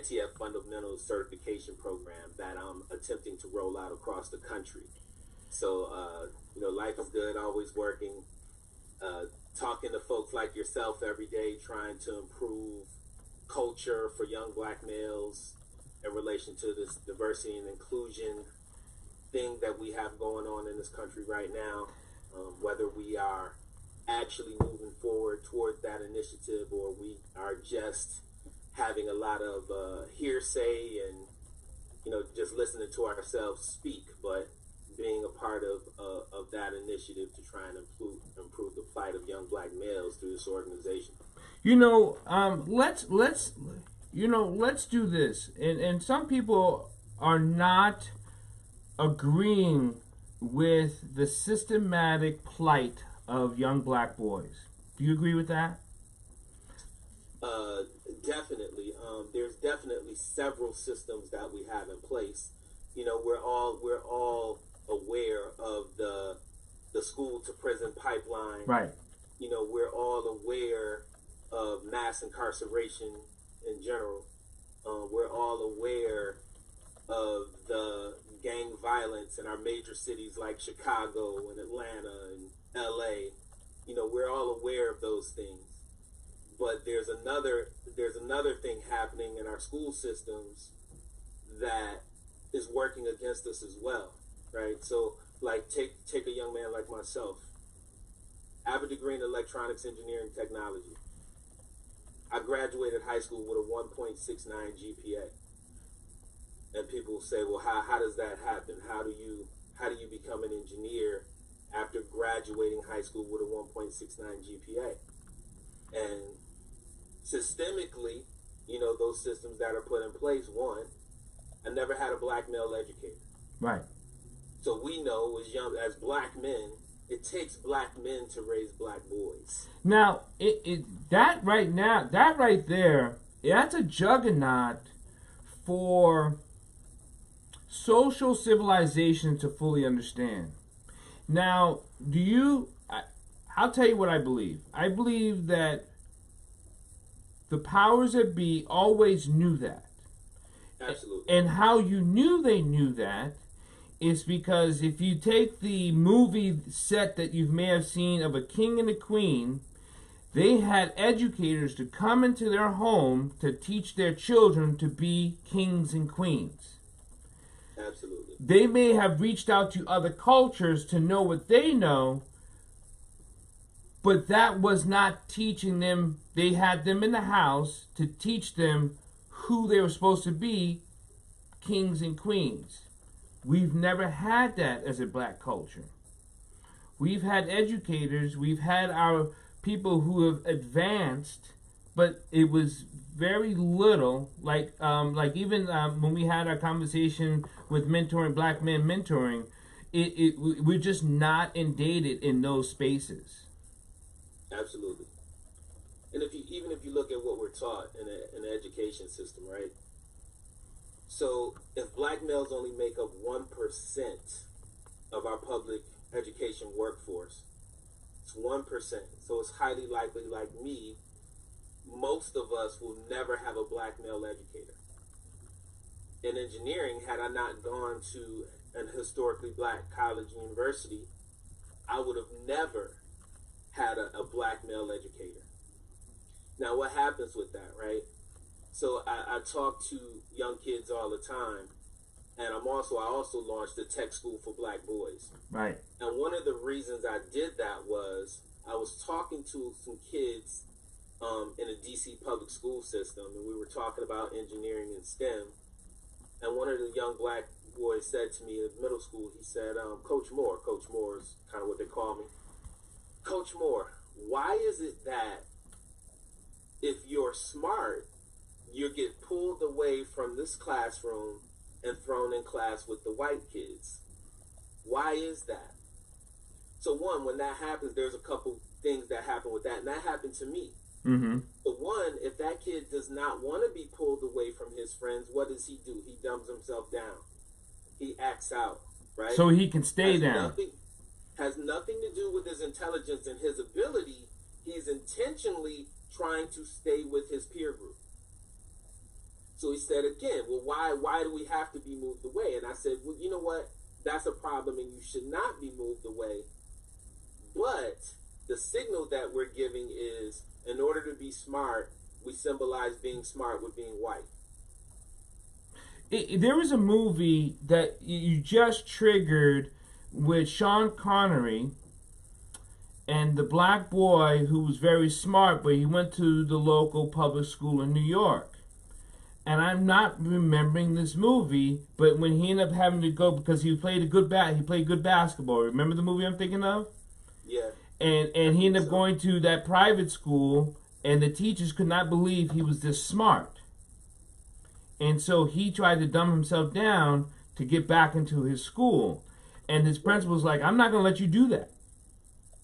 ITF fundamental certification program that I'm attempting to roll out across the country. So, life is good, always working, talking to folks like yourself every day, trying to improve culture for young black males in relation to this diversity and inclusion thing that we have going on in this country right now, whether we are actually moving forward toward that initiative or we are just having a lot of hearsay and just listening to ourselves speak, but being a part of that initiative to try and improve the plight of young black males through this organization. Let's do this. And some people are not agreeing with the systematic plight of young black boys. Do you agree with that? Definitely. There's definitely several systems that we have in place. We're all aware of the school to prison pipeline. Right. We're all aware of mass incarceration in general. We're all aware of the gang violence in our major cities like Chicago and Atlanta and LA. We're all aware of those things. But there's another thing happening in our school systems that is working against us as well, right? So, like, take a young man like myself. I have a degree in electronics engineering technology. I graduated high school with a 1.69 GPA. And people say, well, how does that happen? How do you become an engineer after graduating high school with a 1.69 GPA? And systemically, those systems that are put in place, one, I never had a black male educator. Right. So we know as black men, it takes black men to raise black boys. Now, that right there, that's a juggernaut for social civilization to fully understand. Now, I'll tell you what I believe. I believe that the powers that be always knew that. Absolutely. And how you knew they knew that is because if you take the movie set that you may have seen of a king and a queen, they had educators to come into their home to teach their children to be kings and queens. Absolutely. They may have reached out to other cultures to know what they know, but that was not teaching them. They had them in the house to teach them who they were supposed to be, kings and queens. We've never had that as a black culture. We've had educators, we've had our people who have advanced, but it was very little. Like even when we had our conversation with mentoring, black men mentoring, we're just not inundated in those spaces. Absolutely. And if you look at what we're taught in the education system, right? So if black males only make up 1% of our public education workforce, it's 1%. So it's highly likely, like me, most of us will never have a black male educator. In engineering, had I not gone to an historically black college and university, I would have never had a black male educator. Now, what happens with that, right? So I talk to young kids all the time, and I also launched a tech school for black boys. Right. And one of the reasons I did that was I was talking to some kids in a DC public school system, and we were talking about engineering and STEM. And one of the young black boys said to me in middle school, he said, Coach Moore is kind of what they call me. Coach Moore, why is it that if you're smart, you get pulled away from this classroom and thrown in class with the white kids? Why is that? So one, when that happens, there's a couple things that happen with that, and that happened to me. Mm-hmm. But one, if that kid does not want to be pulled away from his friends, what does he do? He dumbs himself down. He acts out, right? So he can stay down. Has nothing to do with his intelligence and his ability. He's intentionally trying to stay with his peer group. So he said again, well, why do we have to be moved away? And I said, well, you know what? That's a problem, and you should not be moved away. But the signal that we're giving is, in order to be smart, we symbolize being smart with being white. There was a movie that you just triggered with Sean Connery and the black boy who was very smart, but he went to the local public school in New York. And I'm not remembering this movie, but when he ended up having to go because he played good basketball. Remember the movie I'm thinking of? Yeah. And he ended up going to that private school, and the teachers could not believe he was this smart. And so he tried to dumb himself down to get back into his school. And his principal was like, I'm not going to let you do that.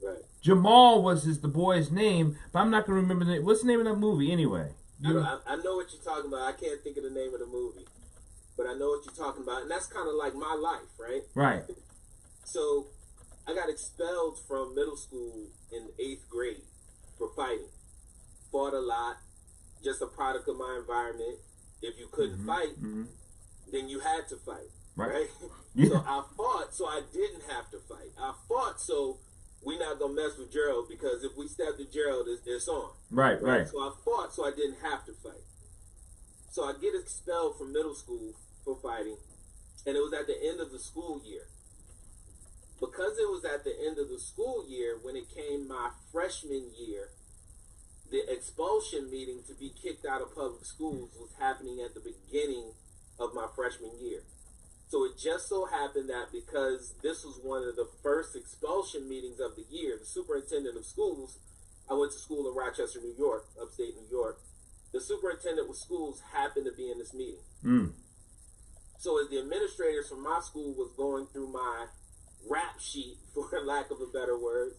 Right. Jamal was the boy's name, but I'm not going to remember the name. What's the name of that movie anyway? I know what you're talking about. I can't think of the name of the movie. But I know what you're talking about. And that's kind of like my life, right? Right. So I got expelled from middle school in 8th grade for fighting. Fought a lot. Just a product of my environment. If you couldn't fight, then you had to fight. Right? Yeah. So I fought so I didn't have to fight. I fought so we're not going to mess with Gearld, because if we step to Gearld, it's on. Right. So I fought so I didn't have to fight. So I get expelled from middle school for fighting, and it was at the end of the school year. Because it was at the end of the school year, when it came my freshman year, the expulsion meeting to be kicked out of public schools was happening at the beginning of my freshman year. So it just so happened that because this was one of the first expulsion meetings of the year, the superintendent of schools, I went to school in Rochester, New York, upstate New York. The superintendent of schools happened to be in this meeting. So as the administrators from my school was going through my rap sheet, for lack of a better word,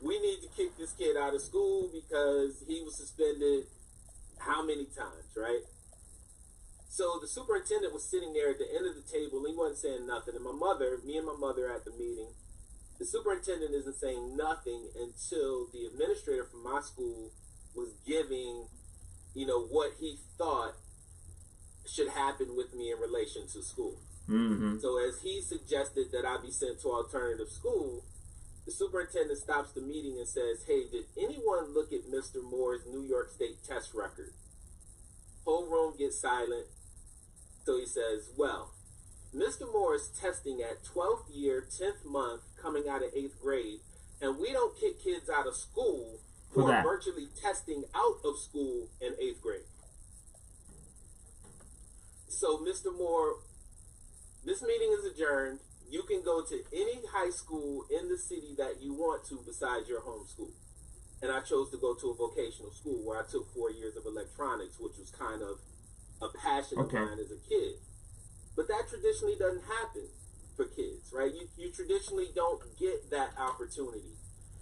we need to kick this kid out of school because he was suspended how many times, right? So the superintendent was sitting there at the end of the table, and he wasn't saying nothing. And me and my mother at the meeting, the superintendent isn't saying nothing until the administrator from my school was giving, what he thought should happen with me in relation to school. So as he suggested that I be sent to alternative school, the superintendent stops the meeting and says, hey, did anyone look at Mr. Moore's New York State test record? Whole room gets silent. So he says, well, Mr. Moore is testing at 12th year, 10th month, coming out of 8th grade, and we don't kick kids out of school who are virtually testing out of school in 8th grade. So, Mr. Moore, this meeting is adjourned. You can go to any high school in the city that you want to besides your home school. And I chose to go to a vocational school where I took 4 years of electronics, which was kind of a passion of mine as a kid. But that traditionally doesn't happen for kids, right? You traditionally don't get that opportunity.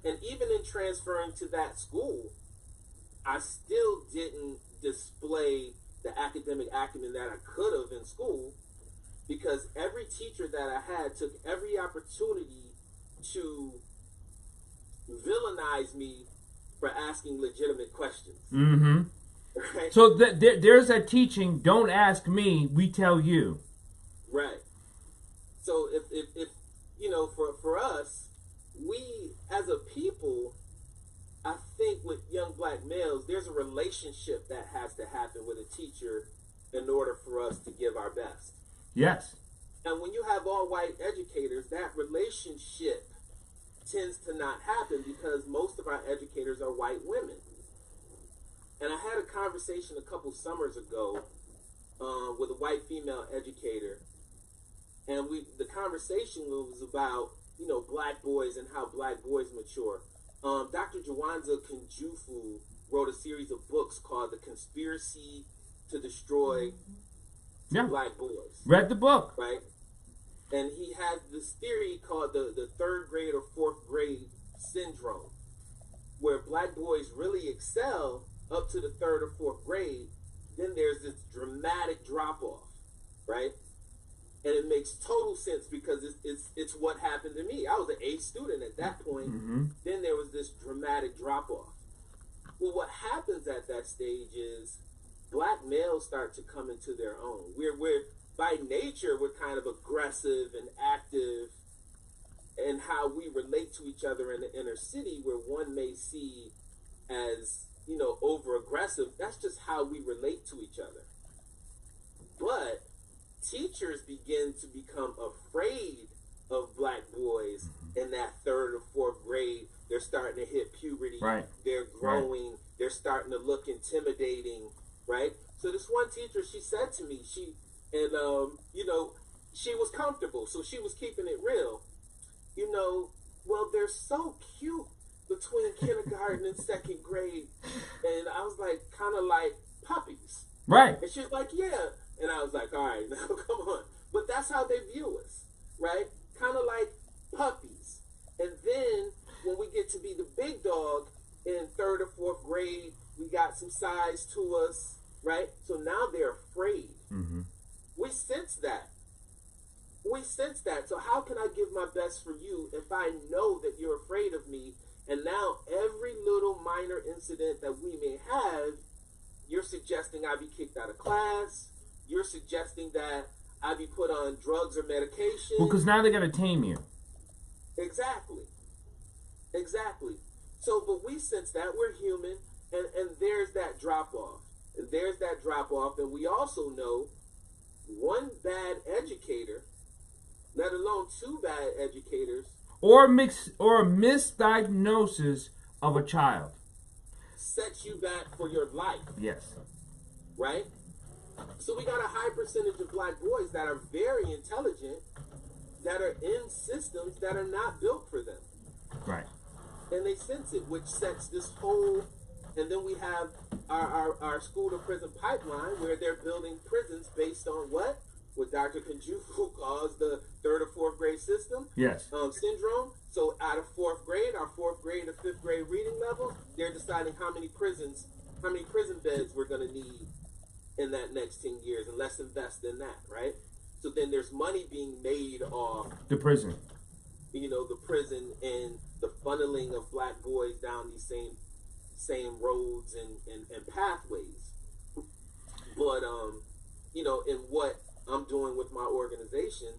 And even in transferring to that school, I still didn't display the academic acumen that I could have in school, because every teacher that I had took every opportunity to villainize me for asking legitimate questions. Right? So there's that teaching, don't ask me, we tell you. Right. So if for us, we as a people, I think with young black males, there's a relationship that has to happen with a teacher in order for us to give our best. Yes. And when you have all white educators, that relationship tends to not happen because most of our educators are white women. And I had a conversation a couple summers ago with a white female educator, and the conversation was about black boys and how black boys mature. Dr. Jawanza Kunjufu wrote a series of books called The Conspiracy to Destroy Black Boys. Read the book. Right? And he had this theory called the third grade or fourth grade syndrome, where black boys really excel up to the third or fourth grade. Then there's this dramatic drop-off, right? And it makes total sense because it's what happened to me. I was an A student at that point. Then there was this dramatic drop-off. Well, what happens at that stage is black males start to come into their own. We're by nature, we're kind of aggressive and active, and how we relate to each other in the inner city, where one may see as, you know, over aggressive. That's just how we relate to each other. But teachers begin to become afraid of black boys in that 3rd or 4th grade. They're starting to hit puberty. Right. They're growing. Right. They're starting to look intimidating. Right. So this one teacher, she said to me, you know, she was comfortable, so she was keeping it real. You know, well, they're so cute between kindergarten and 2nd grade, and I was like, kind of like puppies. Right. And she was like, yeah. And I was like, all right, now come on. But that's how they view us, right? Kind of like puppies. And then when we get to be the big dog in 3rd or 4th grade, we got some size to us, right? So now they're afraid. Mm-hmm. We sense that. We sense that. So how can I give my best for you if I know that you're afraid of me? And now every little minor incident that we may have, you're suggesting I be kicked out of class. You're suggesting that I be put on drugs or medication. Well, because now they got to tame you. Exactly. Exactly. So, but we sense that. We're human. And there's that drop-off. And there's that drop-off. And we also know one bad educator, let alone 2 bad educators, or a misdiagnosis of a child, sets you back for your life. Yes. Right? So we got a high percentage of black boys that are very intelligent, that are in systems that are not built for them. Right. And they sense it, which sets this whole, and then we have our school to prison pipeline, where they're building prisons based on what Dr. Kanjuku calls the 3rd or 4th grade system. Yes. Syndrome. So out of 4th grade, our 4th grade to 5th grade reading level, they're deciding how many prison beds we're going to need in that next 10 years, and let's invest in that, right? So then there's money being made off the prison. You know, the prison and the funneling of black boys down these same roads and pathways. But you know, in what I'm doing with my organization,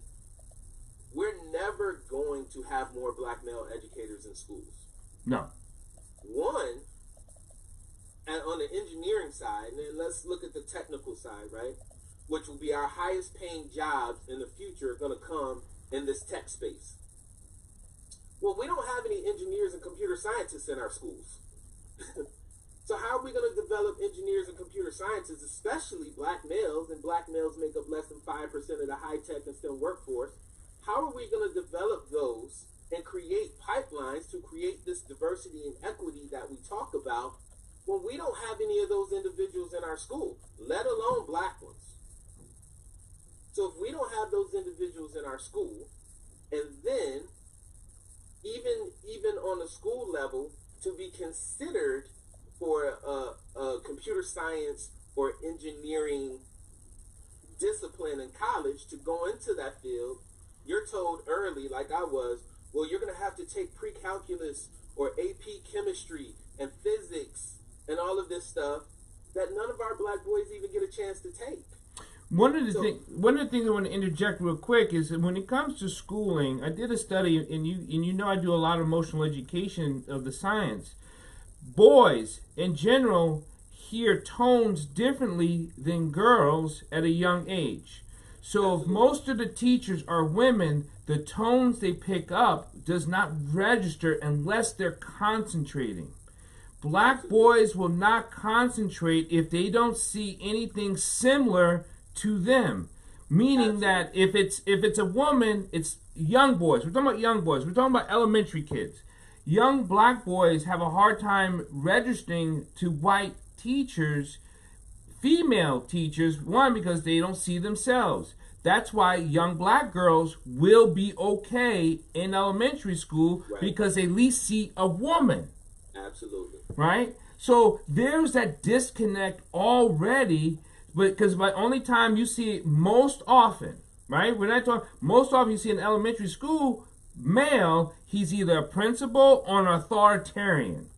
we're never going to have more black male educators in schools. No. One, and on the engineering side, and then let's look at the technical side, right? Which will be our highest paying jobs in the future are going to come in this tech space. Well, we don't have any engineers and computer scientists in our schools. So how are we going to develop engineers and computer scientists, especially black males, and black males make up less than 5% of the high-tech and STEM workforce? How are we going to develop those and create pipelines to create this diversity and equity that we talk about when we don't have any of those individuals in our school, let alone black ones? So if we don't have those individuals in our school, and then even on the school level, to be considered for a computer science or engineering discipline in college, to go into that field, you're told early, like I was, well, you're going to have to take pre-calculus or AP chemistry and physics and all of this stuff that none of our black boys even get a chance to take. One of the things I want to interject real quick is that when it comes to schooling, I did a study, and you know I do a lot of emotional education of the science. Boys, in general, hear tones differently than girls at a young age. So if most of the teachers are women, the tones they pick up does not register unless they're concentrating. Black boys will not concentrate if they don't see anything similar to them. Meaning that if it's a woman, it's young boys. We're talking about young boys. We're talking about elementary kids. Young black boys have a hard time registering to white teachers, female teachers, one, because they don't see themselves. That's why young black girls will be okay in elementary school, right, because they at least see a woman. Absolutely. Right? So there's that disconnect already, because by only time you see it most often, right? We're not talking, most often you see in elementary school, male, he's either a principal or an authoritarian.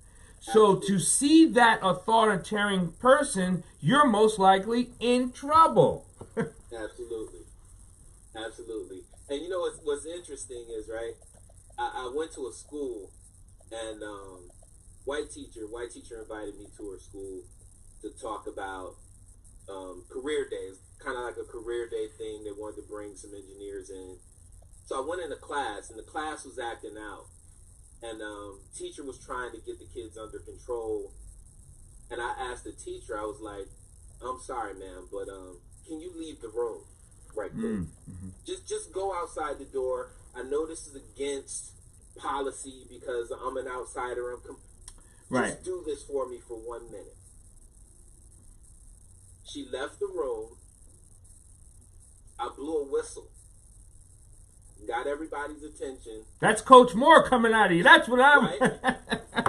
So to see that authoritarian person, you're most likely in trouble. Absolutely. Absolutely. And you know what's interesting is, right, I went to a school, and white teacher invited me to her school to talk about career days, kind of like a career day thing. They wanted to bring some engineers in. So I went into class, and the class was acting out. And teacher was trying to get the kids under control. And I asked the teacher, I was like, I'm sorry, ma'am, but can you leave the room right quick? Mm-hmm. Just go outside the door. I know this is against policy because I'm an outsider. Right. Just do this for me for 1 minute. She left the room. I blew a whistle. Got everybody's attention. That's Coach Moore coming out of you. That's what I'm... Right?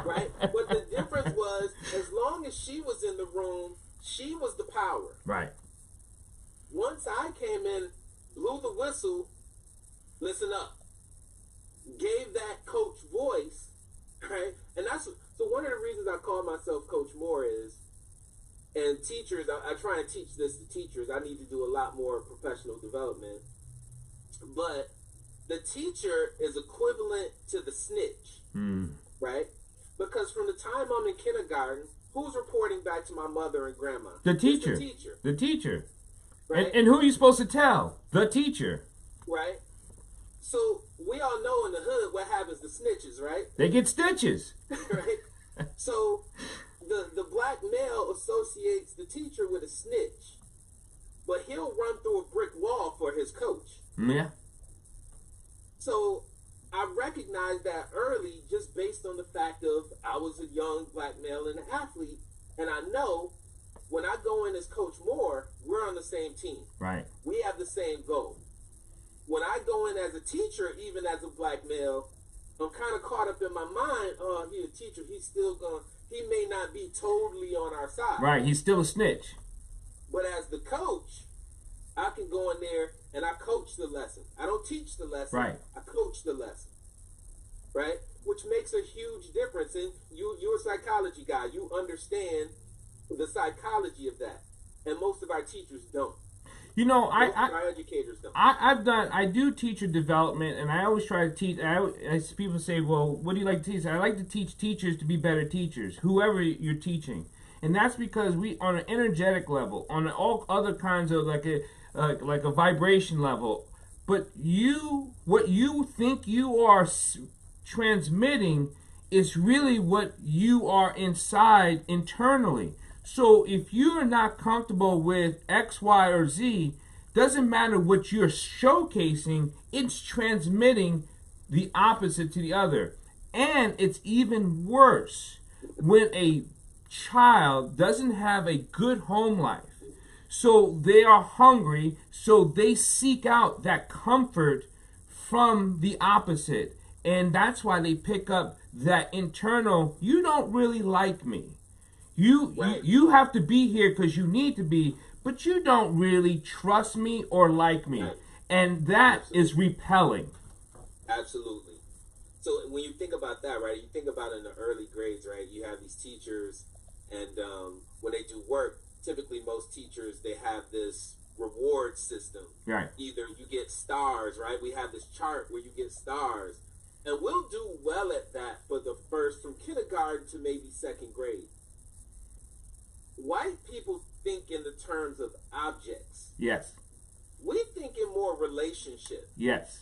Right? But the difference was, as long as she was in the room, she was the power. Right. Once I came in, blew the whistle, listen up, gave that coach voice, right? And that's, so one of the reasons I call myself Coach Moore is, and teachers, I try and teach this to teachers. I need to do a lot more professional development. But the teacher is equivalent to the snitch, right? Because from the time I'm in kindergarten, who's reporting back to my mother and grandma? The teacher. It's the teacher. The teacher. Right? And who are you supposed to tell? The teacher. Right? So we all know in the hood what happens to snitches, right? They get stitches. Right? So the black male associates the teacher with a snitch, but he'll run through a brick wall for his coach. Yeah. So I recognized that early just based on the fact of I was a young black male and an athlete, and I know when I go in as Coach Moore, we're on the same team. Right. We have the same goal. When I go in as a teacher, even as a black male, I'm kind of caught up in my mind, oh, he's a teacher, he may not be totally on our side. Right, he's still a snitch. But as the coach, I can go in there and I coach the lesson. I don't teach the lesson. Right. I coach the lesson. Right? Which makes a huge difference. And you're a psychology guy. You understand the psychology of that. And most of our teachers don't. You know, our educators don't. I do teacher development, and I always try to teach. As people say, well, what do you like to teach? I like to teach teachers to be better teachers, whoever you're teaching. And that's because we, on an energetic level, on all other kinds of like a vibration level, but what you think you are transmitting is really what you are inside internally. So if you're not comfortable with X, Y, or Z, doesn't matter what you're showcasing, it's transmitting the opposite to the other. And it's even worse when a child doesn't have a good home life. So they are hungry, so they seek out that comfort from the opposite. And that's why they pick up that internal, you don't really like me. You have to be here because you need to be, but you don't really trust me or like me. Right. And that is repelling. Absolutely. So when you think about that, right, you think about in the early grades, right, you have these teachers, and when they do work, typically most teachers, they have this reward system. Right. Either you get stars, right? We have this chart where you get stars. And we'll do well at that for the first, from kindergarten to maybe second grade. White people think in the terms of objects. Yes. We think in more relationship. Yes.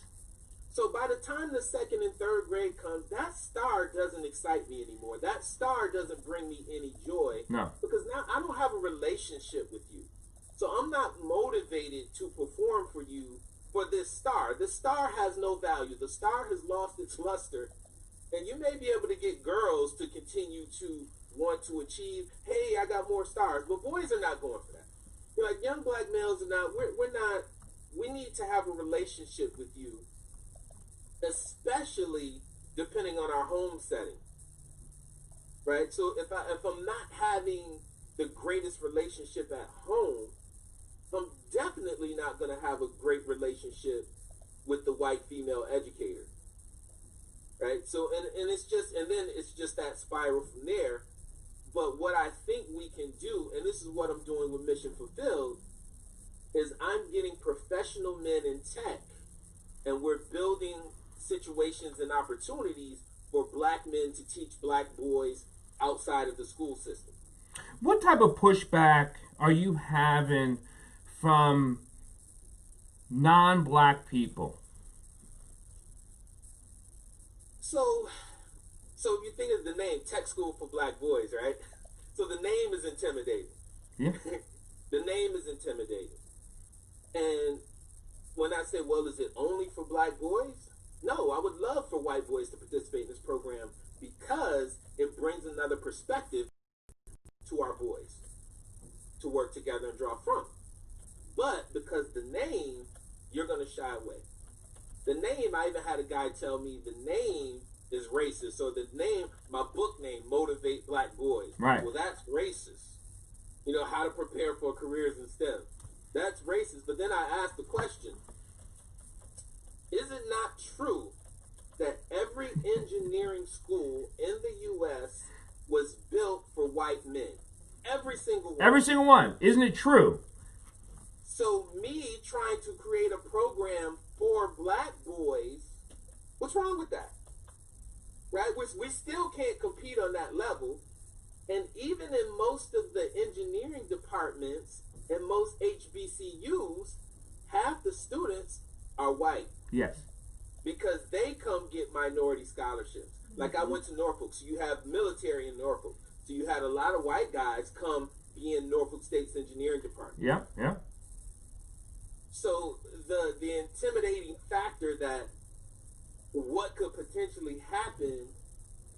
So by the time the second and third grade comes, that star doesn't excite me anymore. That star doesn't bring me any joy. No. Because now I don't have a relationship with you. So I'm not motivated to perform for you for this star. The star has no value. The star has lost its luster. And you may be able to get girls to continue to want to achieve, hey, I got more stars. But boys are not going for that. You're like, young black males are not, we're not, we need to have a relationship with you, especially depending on our home setting. Right? So if I'm not having the greatest relationship at home, I'm definitely not going to have a great relationship with the white female educator. Right? So, and it's just, and then it's just that spiral from there. But what I think we can do, and this is what I'm doing with Mission Fulfilled, is I'm getting professional men in tech, and we're building situations and opportunities for black men to teach black boys outside of the school system. What type of pushback are you having from non-black people? So if you think of the name, Tech School for Black Boys, right? So the name is intimidating. Yeah. The name is intimidating. And when I say, well, is it only for black boys? No, I would love for white boys to participate in this program because it brings another perspective to our boys to work together and draw from. But because the name, you're going to shy away. The name, I even had a guy tell me the name is racist. So the name, my book name, Motivate Black Boys. Right. Well, that's racist. You know, how to prepare for careers in STEM. That's racist. But then I asked the question, is it not true that every engineering school in the U.S. was built for white men? Every single one. Every single one. Isn't it true? So me trying to create a program for black boys, what's wrong with that? Right? We still can't compete on that level. And even in most of the engineering departments and most HBCUs, half the students are white. Yes. Because they come get minority scholarships. Like I went to Norfolk, so you have military in Norfolk. So you had a lot of white guys come be in Norfolk State's engineering department. Yeah, yeah. So the intimidating factor that what could potentially happen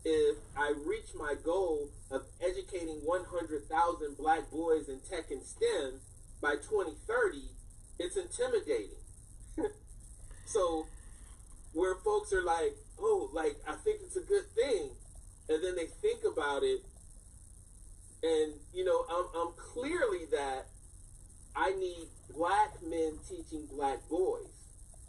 if I reach my goal of educating 100,000 black boys in tech and STEM by 2030, it's intimidating. So where folks are like, oh, like, I think it's a good thing. And then they think about it. And, you know, I'm clearly that I need black men teaching black boys.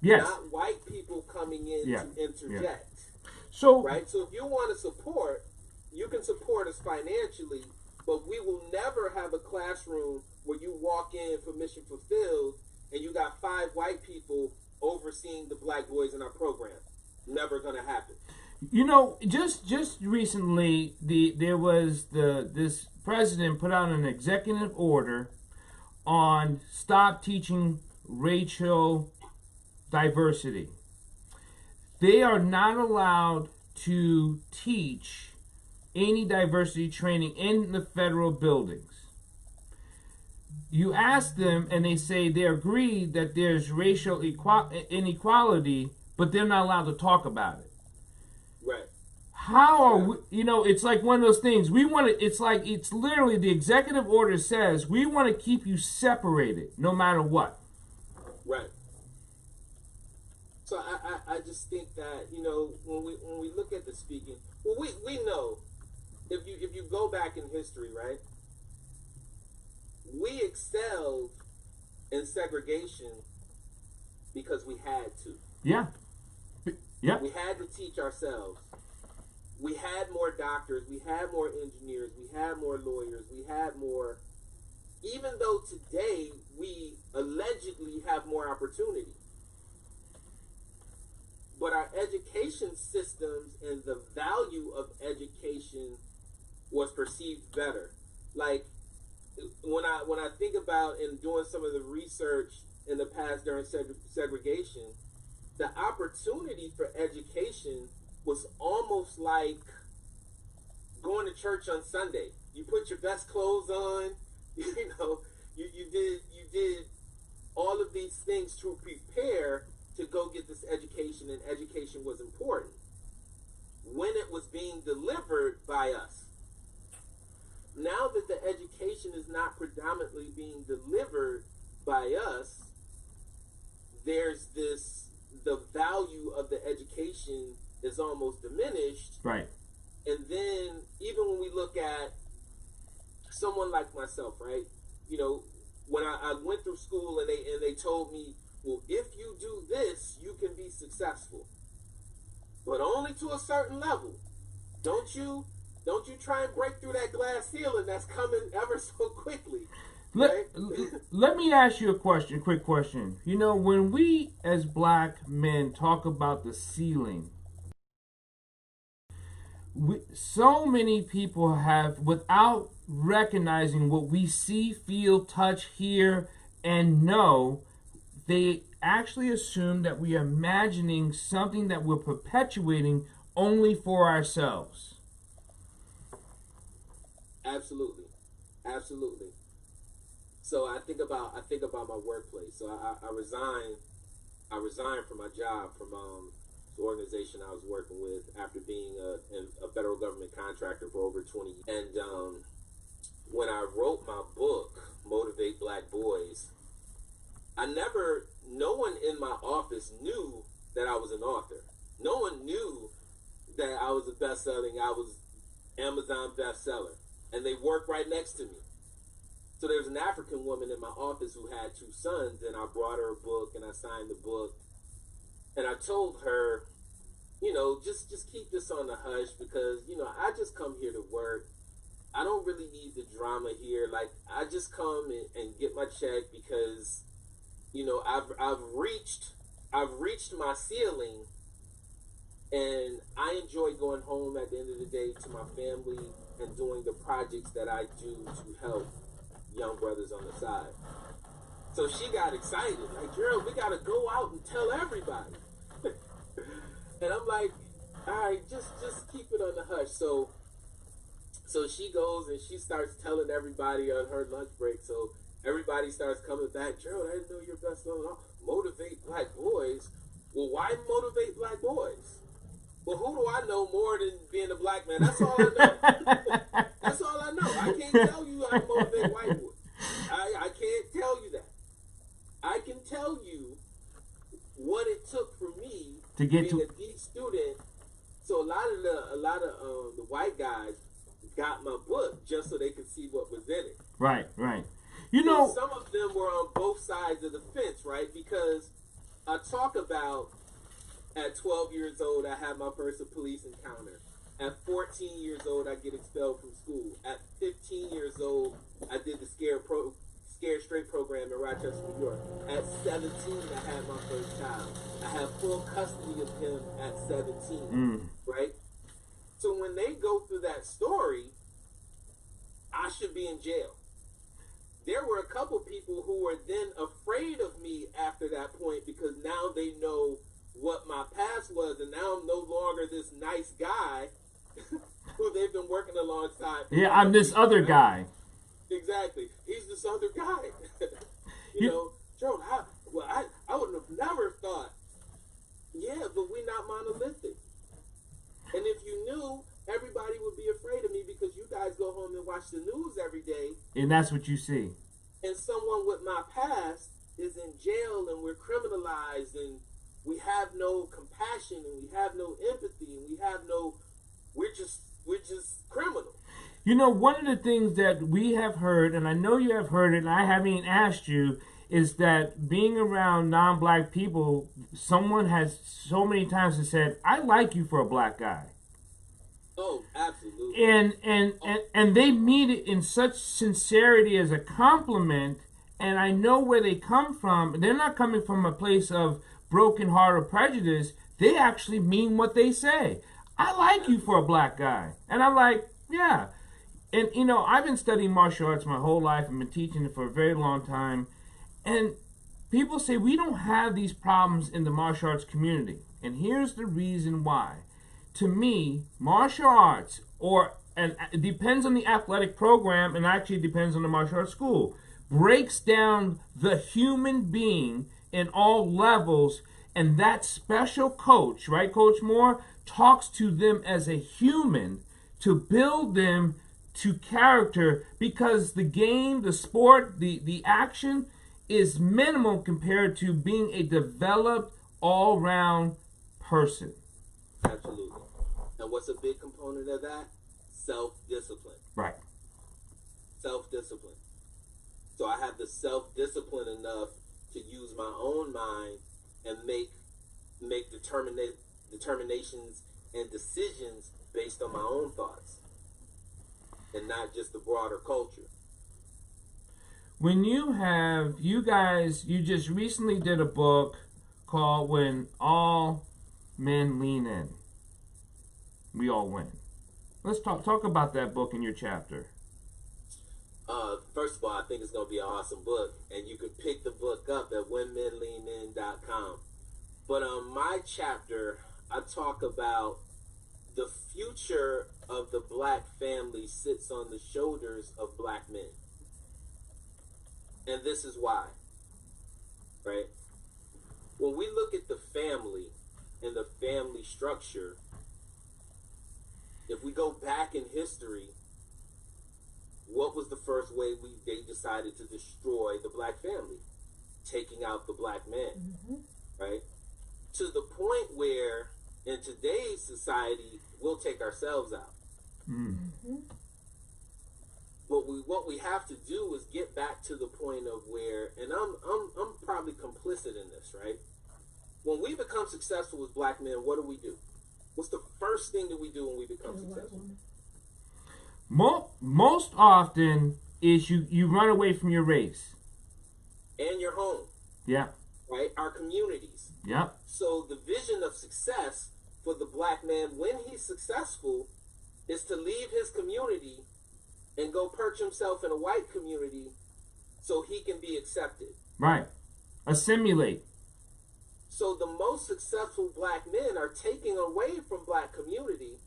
Yes. Not white people coming in to interject. Yeah. So, right? So if you want to support, you can support us financially, but we will never have a classroom where you walk in for Mission Fulfilled and you got 5 white people overseeing the black boys in our program. Never gonna happen. You know, just recently, there was this president put out an executive order on stop teaching racial diversity. They are not allowed to teach any diversity training in the federal buildings. You ask them and they say they agree that there's racial inequality, but they're not allowed to talk about it. Right. How are we, you know, it's like one of those things. We want to, it's like, it's literally the executive order says we want to keep you separated no matter what. Right. So I just think that, you know, when we look at the speaking, well, we know if you go back in history, right, we excelled in segregation because we had to. Yeah. Yeah. We had to teach ourselves. We had more doctors, we had more engineers, we had more lawyers, we had more, even though today we allegedly have more opportunity. But our education systems and the value of education was perceived better. Like when I think about and doing some of the research in the past during segregation, the opportunity for education was almost like going to church on Sunday. You put your best clothes on, you know, you did all of these things to prepare to go get this education, and education was important when it was being delivered by us. Now that the education is not predominantly being delivered by us, there's this, the value of the education is almost diminished. Right. And then even when we look at someone like myself, right? You know, when I went through school and they told me, well, if you do this, you can be successful. But only to a certain level. Don't you don't you try and break through that glass ceiling that's coming ever so quickly. Let me ask you a quick question. You know, when we as black men talk about the ceiling, so many people have, without recognizing what we see, feel, touch, hear, and know, they actually assume that we are imagining something that we're perpetuating only for ourselves. Absolutely. Absolutely. So I think about my workplace. So I resigned from my job from the organization I was working with after being a federal government contractor for over 20 years. And when I wrote my book, Motivate Black Boys, no one in my office knew that I was an author. No one knew that I was I was Amazon bestseller. And they worked right next to me. So there was an African woman in my office who had 2 sons, and I brought her a book, and I signed the book. And I told her, you know, just keep this on the hush because, you know, I just come here to work. I don't really need the drama here. Like, I just come and get my check because, you know, I've reached my ceiling, and I enjoy going home at the end of the day to my family and doing the projects that I do to help young brothers on the side. So she got excited, like, Gearld, we gotta go out and tell everybody. And I'm like, all right, just keep it on the hush. So she goes and she starts telling everybody on her lunch break. So everybody starts coming back. Gearld, I didn't know you're best known. Motivate Black Boys. Well, why motivate Black Boys? Well, who do I know more than being a black man? That's all I know. That's all I know. I can't tell you I motivate white boys. I can't tell you that. I can tell you what it took for me to get being a D student. So a lot of the white guys got my book just so they could see what was in it. Right, right. You know, some of them were on both sides of the fence, right? Because I talk about at 12 years old, I had my first police encounter. At 14 years old, I get expelled from school. At 15 years old, I did the Scared Straight program in Rochester, New York. At 17, I had my first child. I have full custody of him at 17, right? So when they go through that story, I should be in jail. There were a couple people who were then afraid of me after that point because now they know what my past was, and now I'm no longer this nice guy who they've been working alongside. Yeah, I'm this other guy. Exactly. He's this other guy. you know, Joe, I would have never thought, yeah, but we're not monolithic. And if you knew, everybody would be afraid of me because you guys go home and watch the news every day. And that's what you see. And someone with my past is in jail and we're criminalized and we have no compassion and we have no empathy and we're just criminal. You know, one of the things that we have heard, and I know you have heard it, and I haven't even asked you, is that being around non-black people, someone has so many times said, I like you for a black guy. Oh, absolutely. And they mean it in such sincerity as a compliment, and I know where they come from. They're not coming from a place of broken heart or prejudice. They actually mean what they say. I like you for a black guy. And I'm like, yeah. And, you know, I've been studying martial arts my whole life. I've been teaching it for a very long time. And people say we don't have these problems in the martial arts community. And here's the reason why. To me, martial arts, and it depends on the athletic program, and actually depends on the martial arts school, breaks down the human being in all levels, and that special coach, right, Coach Moore, talks to them as a human to build them to character, because the game, the sport, the action is minimal compared to being a developed all-round person. Absolutely. And what's a big component of that? Self-discipline. Right. Self-discipline. So I have the self-discipline enough to use my own mind and make determinations and decisions based on my own thoughts. and not just the broader culture. When you guys just recently did a book called When All Men Lean In, We All Win. Let's talk about that book in your chapter. First of all, I think it's going to be an awesome book, and you can pick the book up at whenmenleanin.com. But my chapter, I talk about the future of the black family sits on the shoulders of black men. And this is why, right? When we look at the family and the family structure, if we go back in history, what was the first way they decided to destroy the black family? Taking out the black man, right? To the point where in today's society, we'll take ourselves out. What we have to do is get back to the point of where, and I'm probably complicit in this, right? When we become successful as black men, what do? What's the first thing that we do when we become successful? Most often is you run away from your race. And your home. Yeah. Right? Our communities. Yeah. So the vision of success for the black man when he's successful is to leave his community and go perch himself in a white community so he can be accepted. Right. Assimilate. So the most successful black men are taking away from black community,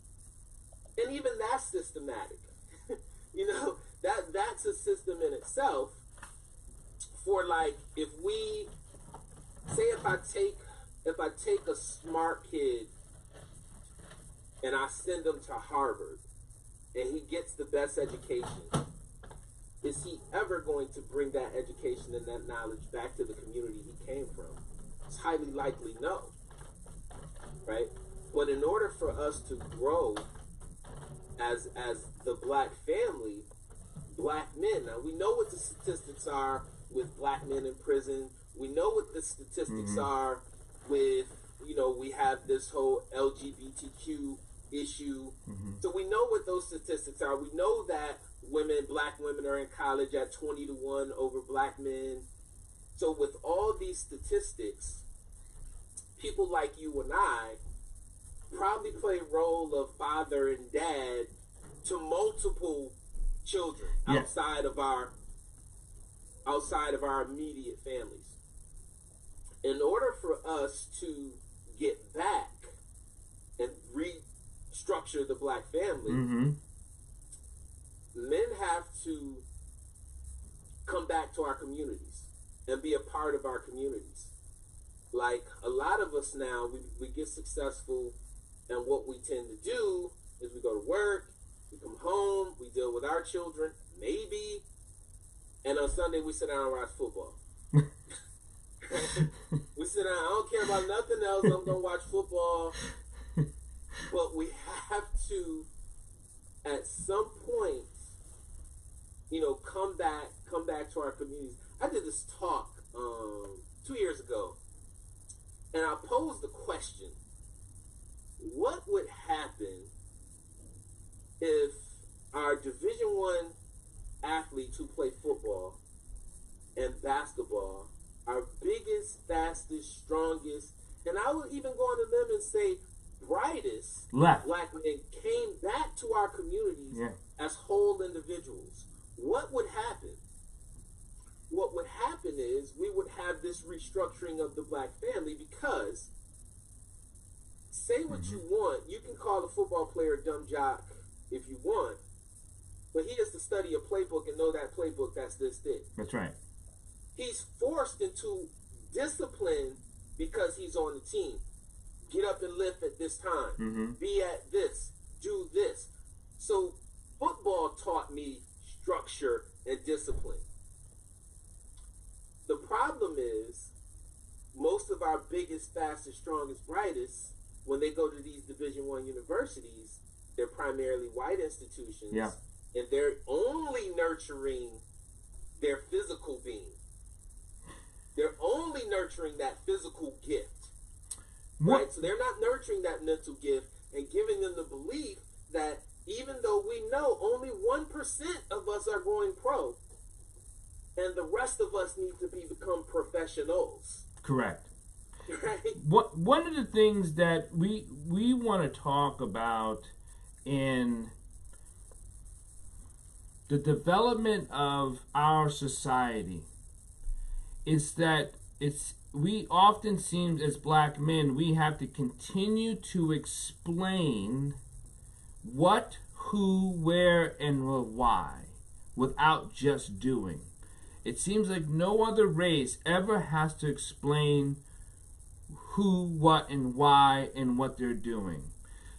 and even that's systematic. You know, that's a system in itself. For like, if I take a smart kid and I send him to Harvard and he gets the best education, is he ever going to bring that education and that knowledge back to the community he came from? It's highly likely no, right? But in order for us to grow as the black family, black men, now we know what the statistics are with black men in prison. We know what the statistics are with, we have this whole LGBTQ issue. So we know what those statistics are. We know that black women are in college at 20-1 over black men. So with all these statistics, people like you and I probably play a role of father and dad to multiple children outside of our immediate families. In order for us to get back and restructure the black family, men have to come back to our communities and be a part of our communities. Like a lot of us now, we get successful, and what we tend to do is we go to work, we come home, we deal with our children, maybe, and on Sunday we sit down and watch football. We sit down, I don't care about nothing else, I'm going to watch football. But we have to, at some point, come back to our communities. I did this talk 2 years ago, and I posed the question, what would happen if our Division I athletes who play football and basketball, our biggest, fastest, strongest, and I would even go on a limb and say brightest black men came back to our communities as whole individuals? What would happen? What would happen is we would have this restructuring of the black family, because say what you want, you can call a football player a dumb jock if you want, but he has to study a playbook and know that playbook, that's this thing. That's right. He's forced into discipline because he's on the team. Get up and lift at this time. Be at this. Do this. So football taught me structure and discipline. The problem is most of our biggest, fastest, strongest, brightest, when they go to these Division I universities, they're primarily white institutions, and they're only nurturing their physical being. They're only nurturing that physical gift. Right? So they're not nurturing that mental gift and giving them the belief that even though we know only 1% of us are going pro, and the rest of us need to become professionals. Correct. Right? One of the things that we want to talk about in the development of our society is that we often seem as black men we have to continue to explain what, who, where, and why without just doing. It seems like no other race ever has to explain who, what, and why, and what they're doing.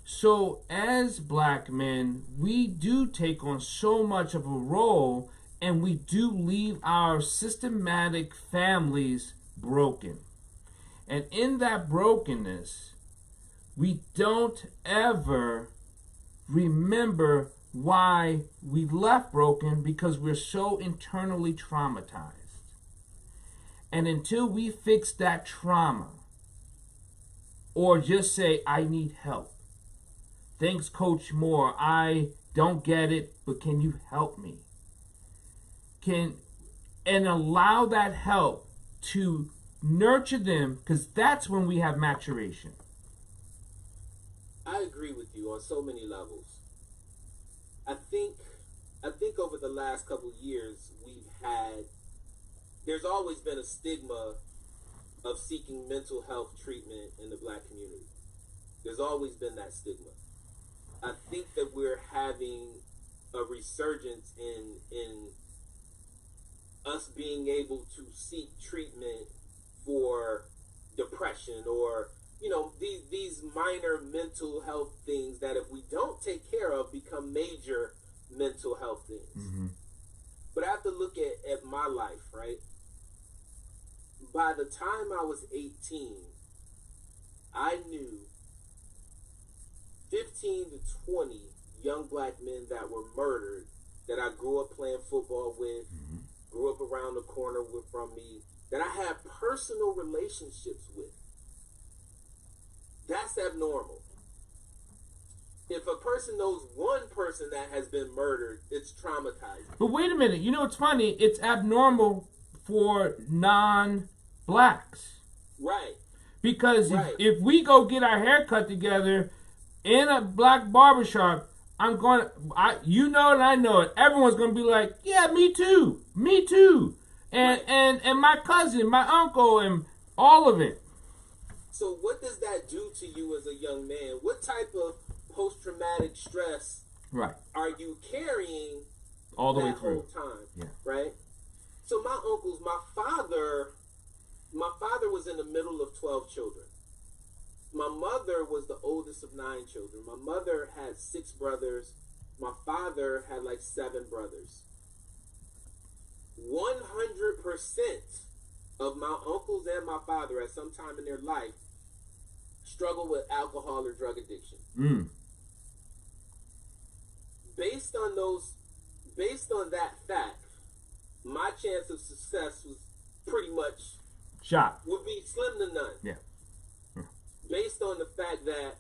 So as black men, we do take on so much of a role, and we do leave our systematic families broken. And in that brokenness, we don't ever remember why we left broken, because we're so internally traumatized. And until we fix that trauma, or just say, I need help. Thanks, Coach Moore. I don't get it, but can you help me? And allow that help to nurture them, because that's when we have maturation. I agree with you on so many levels. I think over the last couple of years there's always been a stigma of seeking mental health treatment in the black community. There's always been that stigma. I think that we're having a resurgence in us being able to seek treatment for depression, or these minor mental health things that if we don't take care of become major mental health things. Mm-hmm. But I have to look at my life, right? By the time I was 18, I knew 15 to 20 young black men that were murdered that I grew up playing football with, Mm-hmm. grew up around the corner from me, that I had personal relationships with. That's abnormal. If a person knows one person that has been murdered, it's traumatizing. But wait a minute. You know, it's funny. It's abnormal for non-blacks. Right. Because Right. if we go get our hair cut together in a black barbershop, you know it, I know it. Everyone's going to be like, yeah, me too. Me too. And my cousin, my uncle, and all of it. So what does that do to you as a young man? What type of post-traumatic stress Right. are you carrying All the way that through. whole time? Yeah. Right? So my uncles, my father was in the middle of 12 children. My mother was the oldest of 9 children. My mother had 6 brothers. My father had like 7 brothers. 100% of my uncles and my father at some time in their life struggle with alcohol or drug addiction. Mm. Based on that fact, my chance of success was pretty much would be slim to none. Yeah. Based on the fact that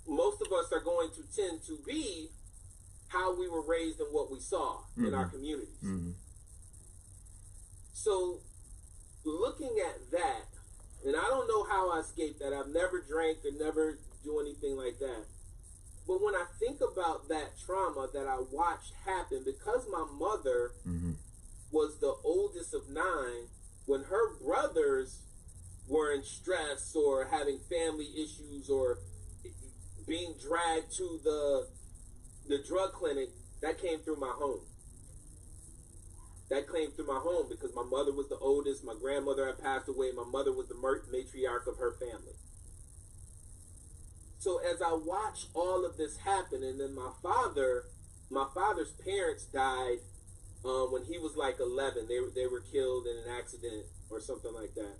most of us are going to tend to be how we were raised and what we saw in our communities. Mm-hmm. So looking at that, and I don't know how I escaped that. I've never drank or never do anything like that. But when I think about that trauma that I watched happen, because my mother was the oldest of 9, when her brothers were in stress or having family issues or being dragged to the drug clinic, that came through my home. That came through my home because my mother was the oldest. My grandmother had passed away. My mother was the matriarch of her family. So as I watched all of this happen, and then my father's parents died when he was like 11. They were killed in an accident or something like that.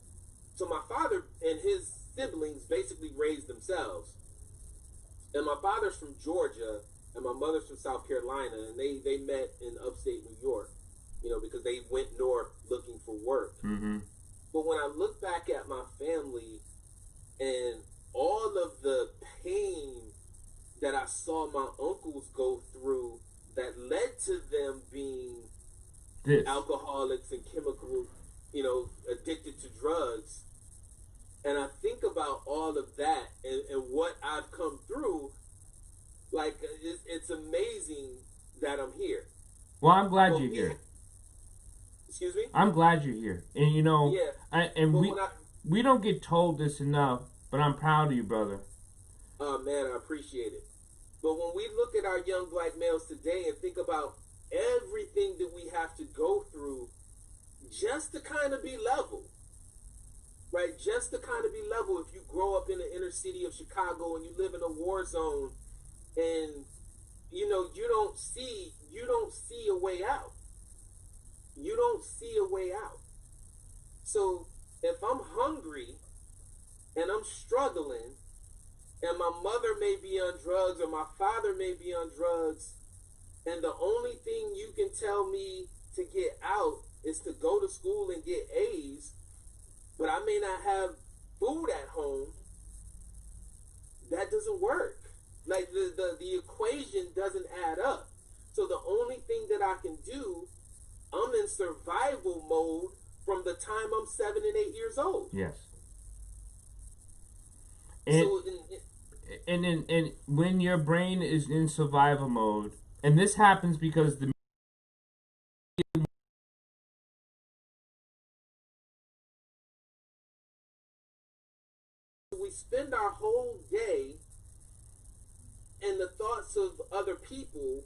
So my father and his siblings basically raised themselves. And my father's from Georgia, and my mother's from South Carolina, and they met in upstate New York, because they went north looking for work. Mm-hmm. But when I look back at my family and all of the pain that I saw my uncles go through that led to them being alcoholics and chemical, addicted to drugs. And I think about all of that and what I've come through. Like, it's amazing that I'm here. Well, I'm glad you're here. Excuse me? I'm glad you're here. And we don't get told this enough, but I'm proud of you, brother. Oh, man, I appreciate it. But when we look at our young black males today and think about everything that we have to go through just to kind of be level, right? Just to kind of be level. If you grow up in the inner city of Chicago and you live in a war zone and, you don't see a way out. You don't see a way out. So if I'm hungry and I'm struggling and my mother may be on drugs or my father may be on drugs, and the only thing you can tell me to get out is to go to school and get A's, but I may not have food at home, that doesn't work. Like the equation doesn't add up. So the only thing that I can do, I'm in survival mode from the time I'm 7 and 8 years old. Yes. And, and when your brain is in survival mode, and this happens because we spend our whole day in the thoughts of other people,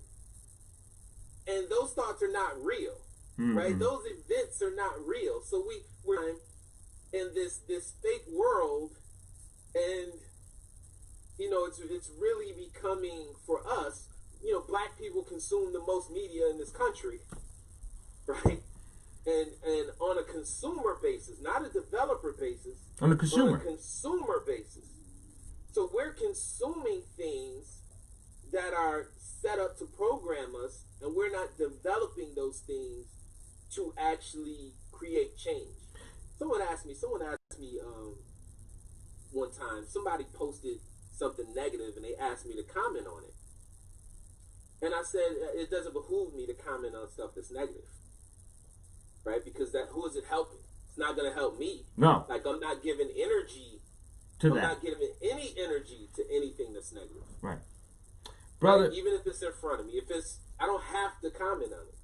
and those thoughts are not real, right? Those events are not real. So we're in this fake world, and it's really becoming, for us, black people consume the most media in this country, right? And on a consumer basis, not a developer basis, on a consumer basis. So we're consuming things that are set up to program us, and we're not developing those things to actually create change. Someone asked me one time, somebody posted something negative and they asked me to comment on it. And I said, it doesn't behoove me to comment on stuff that's negative, right? Because who is it helping? It's not going to help me. No. Like, I'm not giving energy to I'm that. not giving any energy to anything that's negative. Right. Brother. Right? Even if it's in front of me. I don't have to comment on it.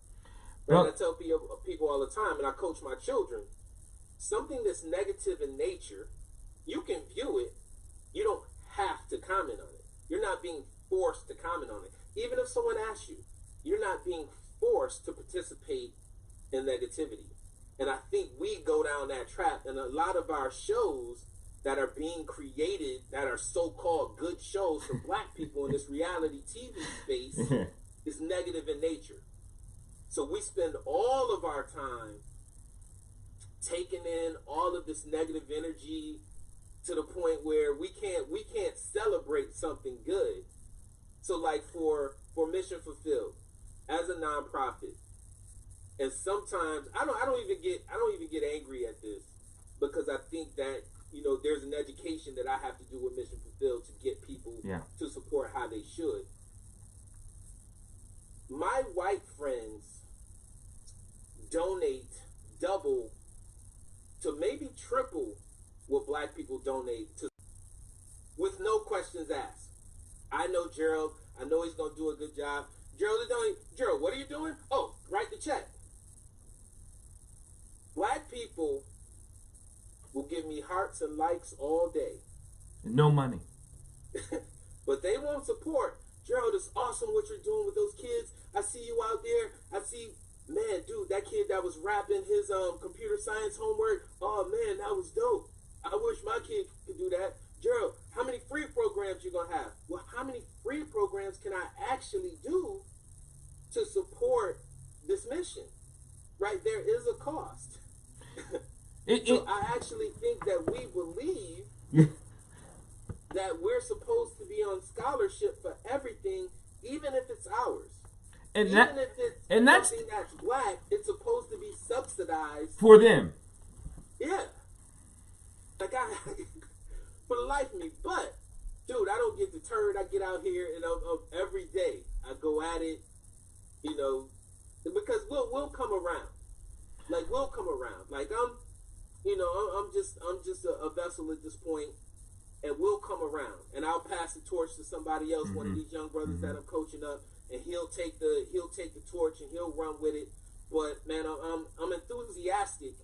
Right? Brother. I tell people all the time, and I coach my children, something that's negative in nature, you can view it. You don't have to comment on it. You're not being forced to comment on it. Even if someone asks you, you're not being forced to participate in negativity. And I think we go down that trap, and a lot of our shows that are being created, that are so-called good shows for black people in this reality TV space, is negative in nature. So we spend all of our time taking in all of this negative energy to the point where we can't celebrate something good. So like for Mission Fulfilled, as a nonprofit, and sometimes I don't even get angry at this, because I think that there's an education that I have to do with Mission Fulfilled to get people to support how they should. My white friends donate double to maybe triple what black people donate to, with no questions asked. I know Gearld. I know he's going to do a good job. Gearld, what are you doing? Oh, write the check. Black people will give me hearts and likes all day. No money. But they won't support. Gearld, it's awesome what you're doing with those kids. I see you out there. Man, dude, that kid that was rapping his computer science homework. Oh, man, that was dope. I wish my kid could do that. Gearld, how many free programs you going to have? Well, how many free programs can I actually do to support this mission? Right? There is a cost. So I actually think that we believe that we're supposed to be on scholarship for everything, even if it's ours. And even if it's something that's black, it's supposed to be subsidized for them. Yeah. Like for the life of me. But dude, I don't get deterred. I get out here and every day I go at it, you know, because we'll come around. Like we'll come around. Like I'm just a vessel at this point, and we'll come around, and I'll pass the torch to somebody else, one of these young brothers that I'm coaching up, and he'll take the torch and he'll run with it. But man, I'm enthusiastic.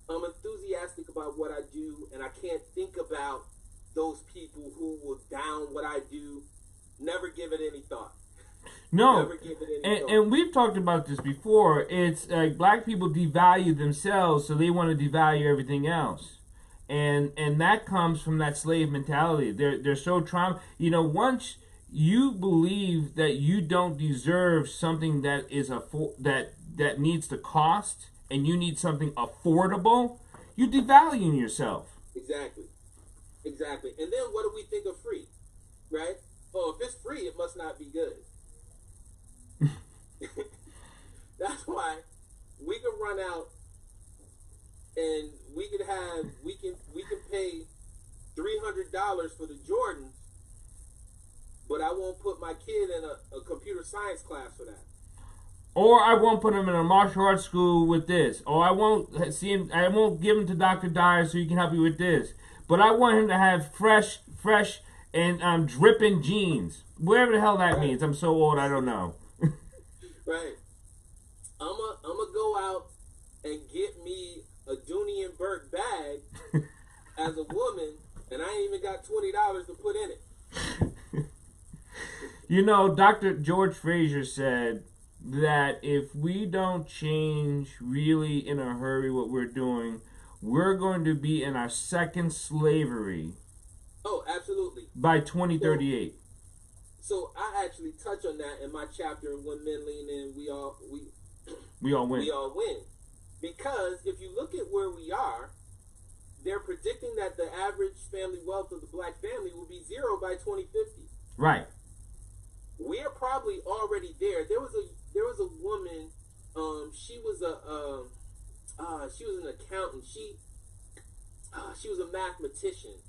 I'm enthusiastic about what I do, and I can't think about those people who will down what I do. Never give it any thought. No, and we've talked about this before. It's like black people devalue themselves, so they want to devalue everything else, and that comes from that slave mentality. They're so trauma. You know, once you believe that you don't deserve something that is that needs to cost, and you need something affordable, you devalue yourself. Exactly. And then what do we think of free, right? Oh, if it's free, it must not be good. That's why we can run out and we can pay $300 for the Jordans, but I won't put my kid in a computer science class for that. Or I won't put him in a martial arts school with this. Or I won't see him. I won't give him to Dr. Dyer so he can help you with this. But I want him to have fresh and dripping jeans. Whatever the hell that means. I'm so old, I don't know. Right. I'm a go out and get me a Dooney and Burke bag as a woman, and I ain't even got $20 to put in it. You know, Dr. George Fraser said that if we don't change really in a hurry what we're doing, we're going to be in our second slavery. Oh, absolutely. By 2038. So I actually touch on that in my chapter, When Men Lean In, we all win. We all win. Because if you look at where we are, they're predicting that the average family wealth of the black family will be 0 by 2050. Right. We are probably already there. There was a woman, she was an accountant. She was a mathematician.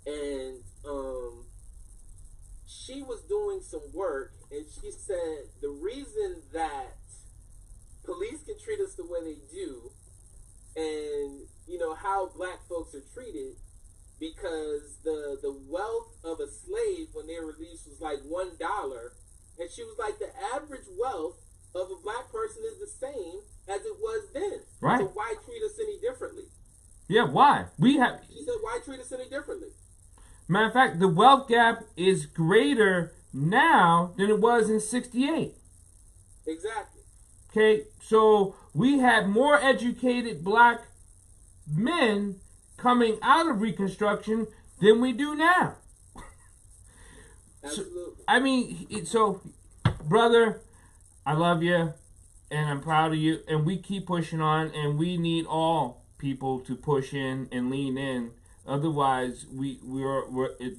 And she was doing some work, and she said the reason that police can treat us the way they do, and you know how black folks are treated, because the wealth of a slave when they were released was like $1, and she was like, the average wealth of a black person is the same as it was then. Right. So why treat us any differently? Yeah, why? She said, why treat us any differently? Matter of fact, the wealth gap is greater now than it was in 68. Exactly. Okay, so we had more educated black men coming out of Reconstruction than we do now. Absolutely. So, brother, I love you, and I'm proud of you, and we keep pushing on, and we need all people to push in and lean in. Otherwise,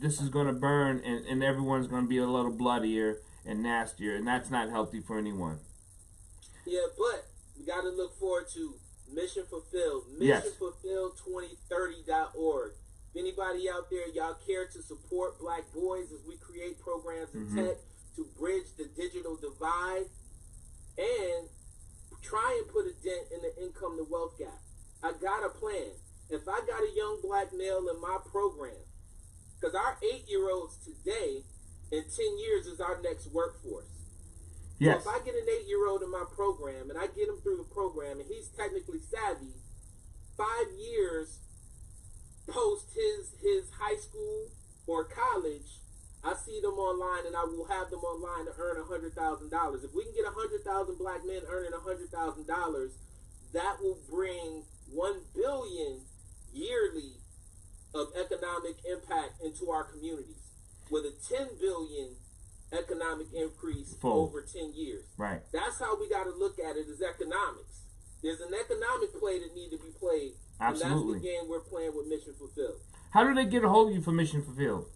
this is going to burn, and everyone's going to be a little bloodier and nastier, and that's not healthy for anyone. Yeah, but we got to look forward to Mission Fulfilled. Yes. MissionFulfilled2030.org. If anybody out there, y'all care to support black boys as we create programs in tech to bridge the digital divide and try and put a dent in the income to wealth gap. I got a plan. If I got a young black male in my program, because our 8-year-olds today, in 10 years, is our next workforce. Yes. So if I get an 8-year-old in my program, and I get him through the program, and he's technically savvy, 5 years post his high school or college, I see them online, and I will have them online to earn $100,000. If we can get 100,000 black men earning $100,000, that will bring 1 billion yearly of economic impact into our communities, with a 10 billion economic increase over 10 years. Right. That's how we got to look at it, as economics. There's an economic play that needs to be played. Absolutely. And that's the game we're playing with Mission Fulfilled. How do they get a hold of you for Mission Fulfilled?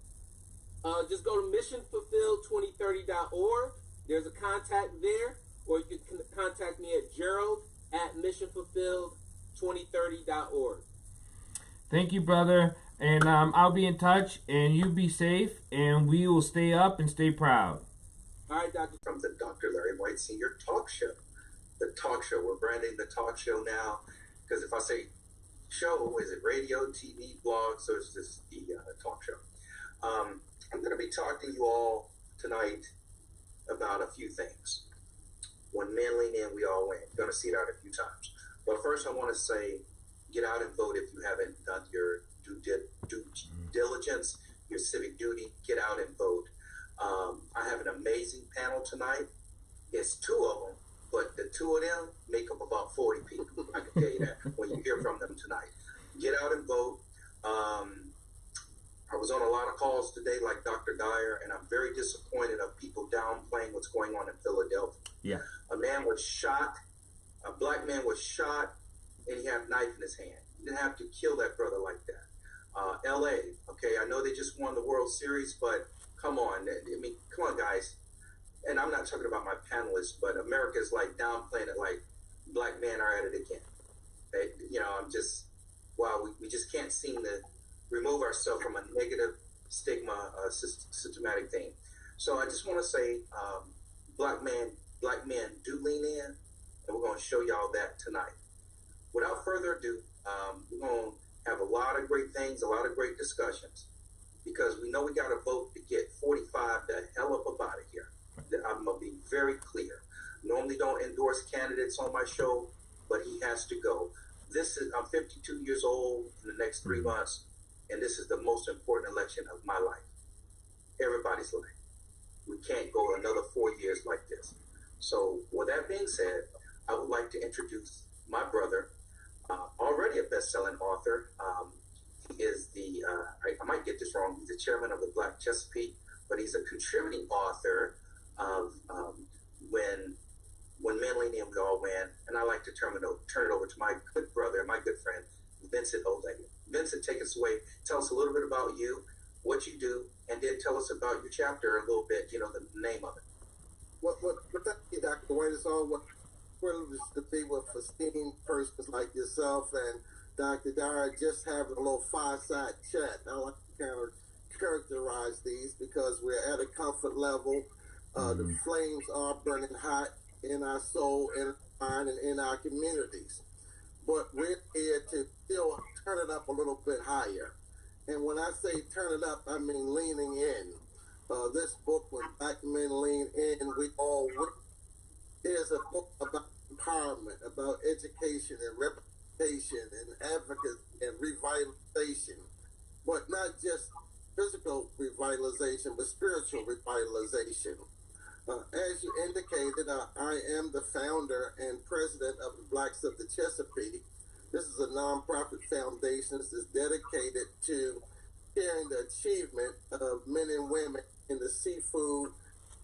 Just go to missionfulfilled2030.org. There's a contact there, or you can contact me at Gearld at missionfulfilled2030.org. Thank you, brother. And I'll be in touch, and you be safe, and we will stay up and stay proud. All right, Doctor. From the Dr. Larry White Senior Talk Show. The talk show. We're branding the talk show now because if I say show, is it radio, TV, blog? So it's just the talk show. I'm going to be talking to you all tonight about a few things. When men lean in, we all win. You're going to see it out a few times. But first, I want to say, get out and vote if you haven't done your due diligence, your civic duty. Get out and vote. I have an amazing panel tonight. It's two of them, but the two of them make up about 40 people. I can tell you that when you hear from them tonight. Get out and vote. I was on a lot of calls today, like Dr. Dyer, and I'm very disappointed of people downplaying what's going on in Philadelphia. Yeah. A man was shot, a black man was shot, and he had a knife in his hand. You didn't have to kill that brother like that. LA, okay, I know they just won the World Series, but come on. I mean, come on, guys. And I'm not talking about my panelists, but America's like downplaying it like black men are at it again. I'm just, wow, we just can't seem to remove ourselves from a negative stigma, systematic thing. So I just want to say, black men do lean in, and we're going to show y'all that tonight. Without further ado, we're going to have a lot of great things, a lot of great discussions, because we know we got to vote to get 45 the hell up out of here. I'm going to be very clear. Normally don't endorse candidates on my show, but he has to go. I'm 52 years old in the next 3 months, and this is the most important election of my life. Everybody's life. We can't go another 4 years like this. So with that being said, I would like to introduce my brother, already a best-selling author. He is I might get this wrong, he's the chairman of the Black Chesapeake, but he's a contributing author of When Men Lean In, We All Win. And I like to turn it over to my good brother, my good friend, Vincent O'Leary. Vincent, take us away. Tell us a little bit about you, what you do, and then tell us about your chapter a little bit, the name of it. What thank you, Dr. White. It's all what privilege to be with esteemed persons like yourself and Dr. Dyer, just having a little fireside chat. I like to kind of characterize these because we're at a comfort level. The flames are burning hot in our soul, in our mind, and in our communities. But we're here to still turn it up a little bit higher. And when I say turn it up, I mean leaning in. This book, When Black Men Lean In, We All Win, is a book about empowerment, about education and representation and advocacy and revitalization. But not just physical revitalization, but spiritual revitalization. As you indicated, I am the founder and president of the Blacks of the Chesapeake. This is a nonprofit foundation that is dedicated to sharing the achievement of men and women in the seafood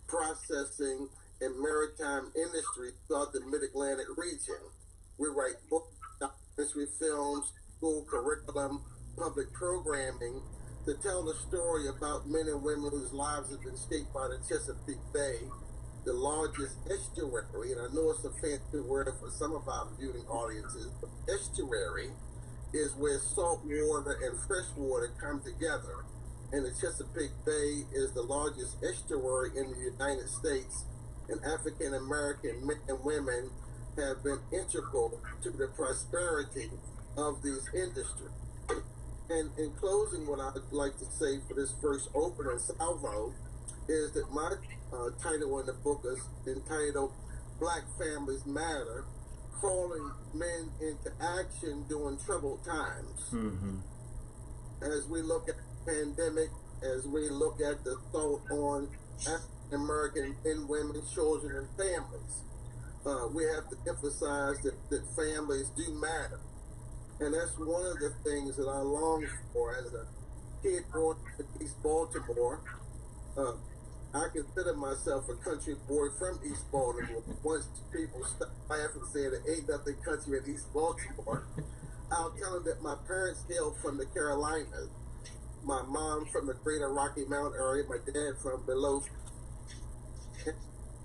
processing and maritime industry throughout the Mid-Atlantic region. We write books, documentary films, school curriculum, public programming to tell the story about men and women whose lives have been shaped by the Chesapeake Bay, the largest estuary. And I know it's a fancy word for some of our viewing audiences, but estuary is where salt water and fresh water come together. And the Chesapeake Bay is the largest estuary in the United States, and African American men and women have been integral to the prosperity of these industries. And in closing, what I'd like to say for this first opening salvo is that my title in the book is entitled Black Families Matter, calling men into action during troubled times. Mm-hmm. As we look at the pandemic, as we look at the thought on African American men, women, children, and families, we have to emphasize that families do matter. And that's one of the things that I long for as a kid born in East Baltimore. I consider myself a country boy from East Baltimore. Once people stop laughing and say there ain't nothing country in East Baltimore, I'll tell them that my parents hailed from the Carolinas. My mom from the greater Rocky Mountain area, my dad from below.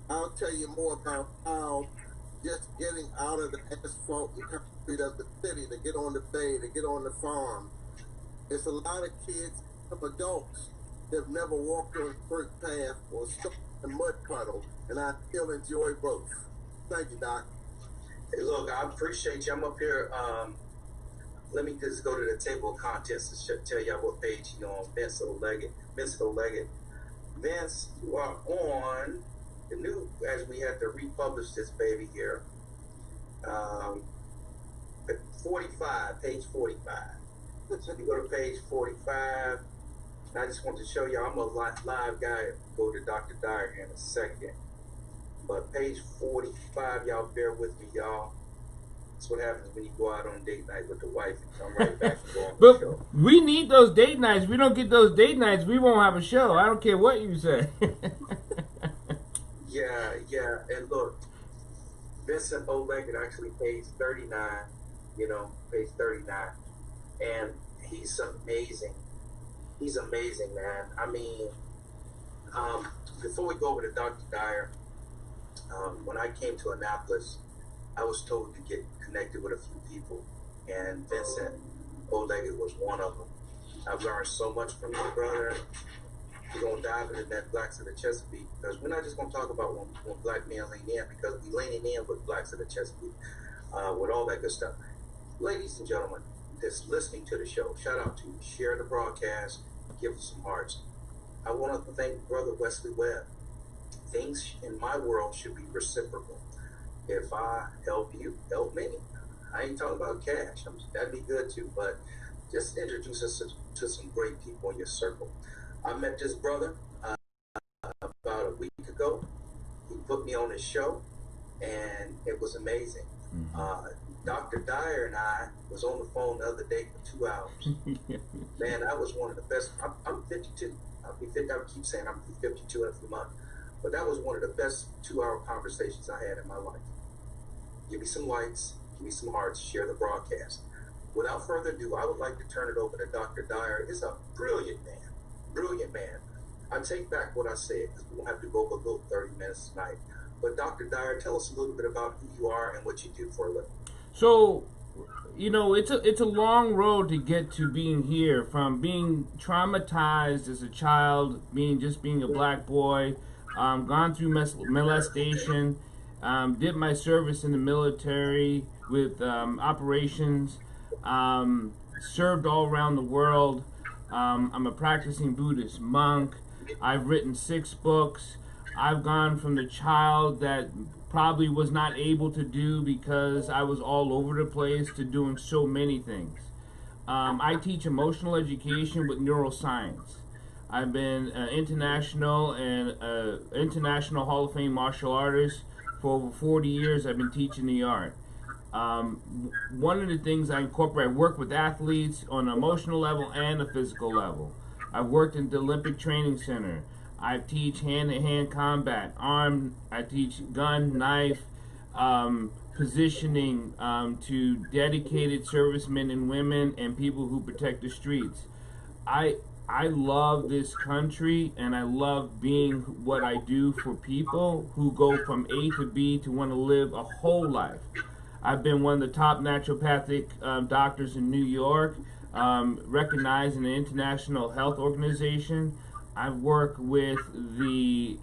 I'll tell you more about how just getting out of the asphalt and concrete of the city to get on the bay, to get on the farm, It's a lot of kids, some adults that have never walked on the first path or stuck in a mud puddle, and I still enjoy both. Thank you, Doc. Hey, look, I appreciate you. I'm up here. Let me just go to the table of contents and tell y'all what page you're on. Vince O'Leggett. Vince, you are on the new, as we had to republish this baby here. 45, page 45. So you go to page 45. And I just want to show y'all, I'm a live guy. Go to Dr. Dyer here in a second. But page 45, y'all bear with me, y'all. That's what happens when you go out on date night with the wife and come right back and go on the show. But we need those date nights. We don't get those date nights, we won't have a show. I don't care what you say. Yeah. And look, Vincent O'Leggett, actually page 39, page 39. And he's amazing. He's amazing, man. I mean, before we go over to Dr. Dyer, when I came to Annapolis, I was told to get connected with a few people, and Vincent O'Leggett was one of them. I've learned so much from you, brother. We're going to dive into that Blacks of the Chesapeake, because we're not just going to talk about when black men lean in, because we leaning in with Blacks of the Chesapeake, with all that good stuff. Ladies and gentlemen, that's listening to the show, shout out to you. Share the broadcast, give us some hearts. I want to thank Brother Wesley Webb. Things in my world should be reciprocal. If I help you, help me. I ain't talking about cash. That'd be good too, but just introduce us to some great people in your circle. I met this brother about a week ago. He put me on his show, and it was amazing. Dr. Dyer and I was on the phone the other day for 2 hours. Man, that was one of the best. I'm 52. I'll be 50. I keep saying I'm 52 in a few months. But that was one of the best 2-hour conversations I had in my life. Give me some likes, give me some hearts, share the broadcast. Without further ado, I would like to turn it over to Dr. Dyer. He's a brilliant man. I take back what I said, because we won't have to go over a little 30 minutes tonight. But Dr. Dyer, tell us a little bit about who you are and what you do for a living. So, it's a long road to get to being here, from being traumatized as a child, being a black boy, gone through molestation, did my service in the military with operations, served all around the world. I'm a practicing Buddhist monk. I've written 6 books. I've gone from the child that probably was not able to do because I was all over the place to doing so many things. I teach emotional education with neuroscience. I've been international Hall of Fame martial artist for over 40 years. I've been teaching the art. One of the things I incorporate, I work with athletes on an emotional level and a physical level. I've worked in the Olympic Training Center. I teach hand-to-hand combat, I teach gun, knife, positioning to dedicated servicemen and women and people who protect the streets. I love this country, and I love being what I do for people who go from A to B to want to live a whole life. I've been one of the top naturopathic doctors in New York, recognized in the International Health Organization. I've worked with the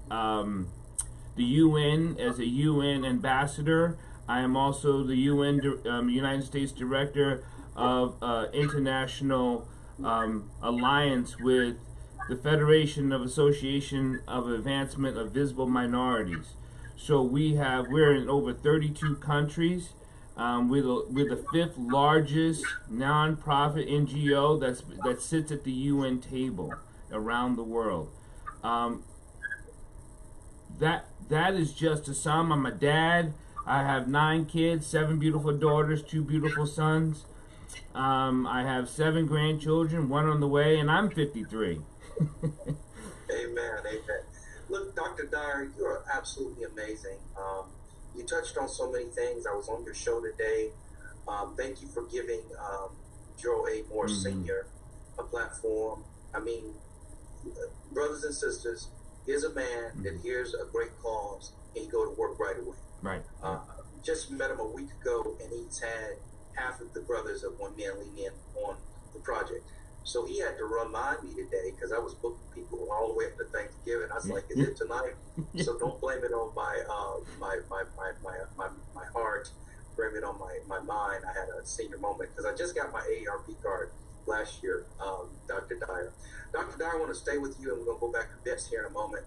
UN as a UN ambassador. I am also the United States Director of International Alliance with the Federation of Association of Advancement of Visible Minorities. So we're in over 32 countries. We're the 5th largest non-profit NGO that sits at the UN table around the world. That is just a sum. I'm a dad. I have 9 kids, 7 beautiful daughters, 2 beautiful sons. I have 7 grandchildren, 1 on the way, and I'm 53. Amen. Look, Dr. Dyer, you are absolutely amazing. You touched on so many things. I was on your show today. Thank you for giving Joe A. Moore Sr. a platform. I mean, brothers and sisters, here's a man that hears a great cause and he go to work right away. Right. Just met him a week ago, and he's had half of the brothers of One Man Lean In on the project. So he had to remind me today because I was booking people all the way up to Thanksgiving. I was like, "Is it tonight?" So don't blame it on my heart. Blame it on my mind. I had a senior moment because I just got my AARP card last year. Dr. Dyer. Dr. Dyer, I want to stay with you, and we're gonna go back to Vince here in a moment.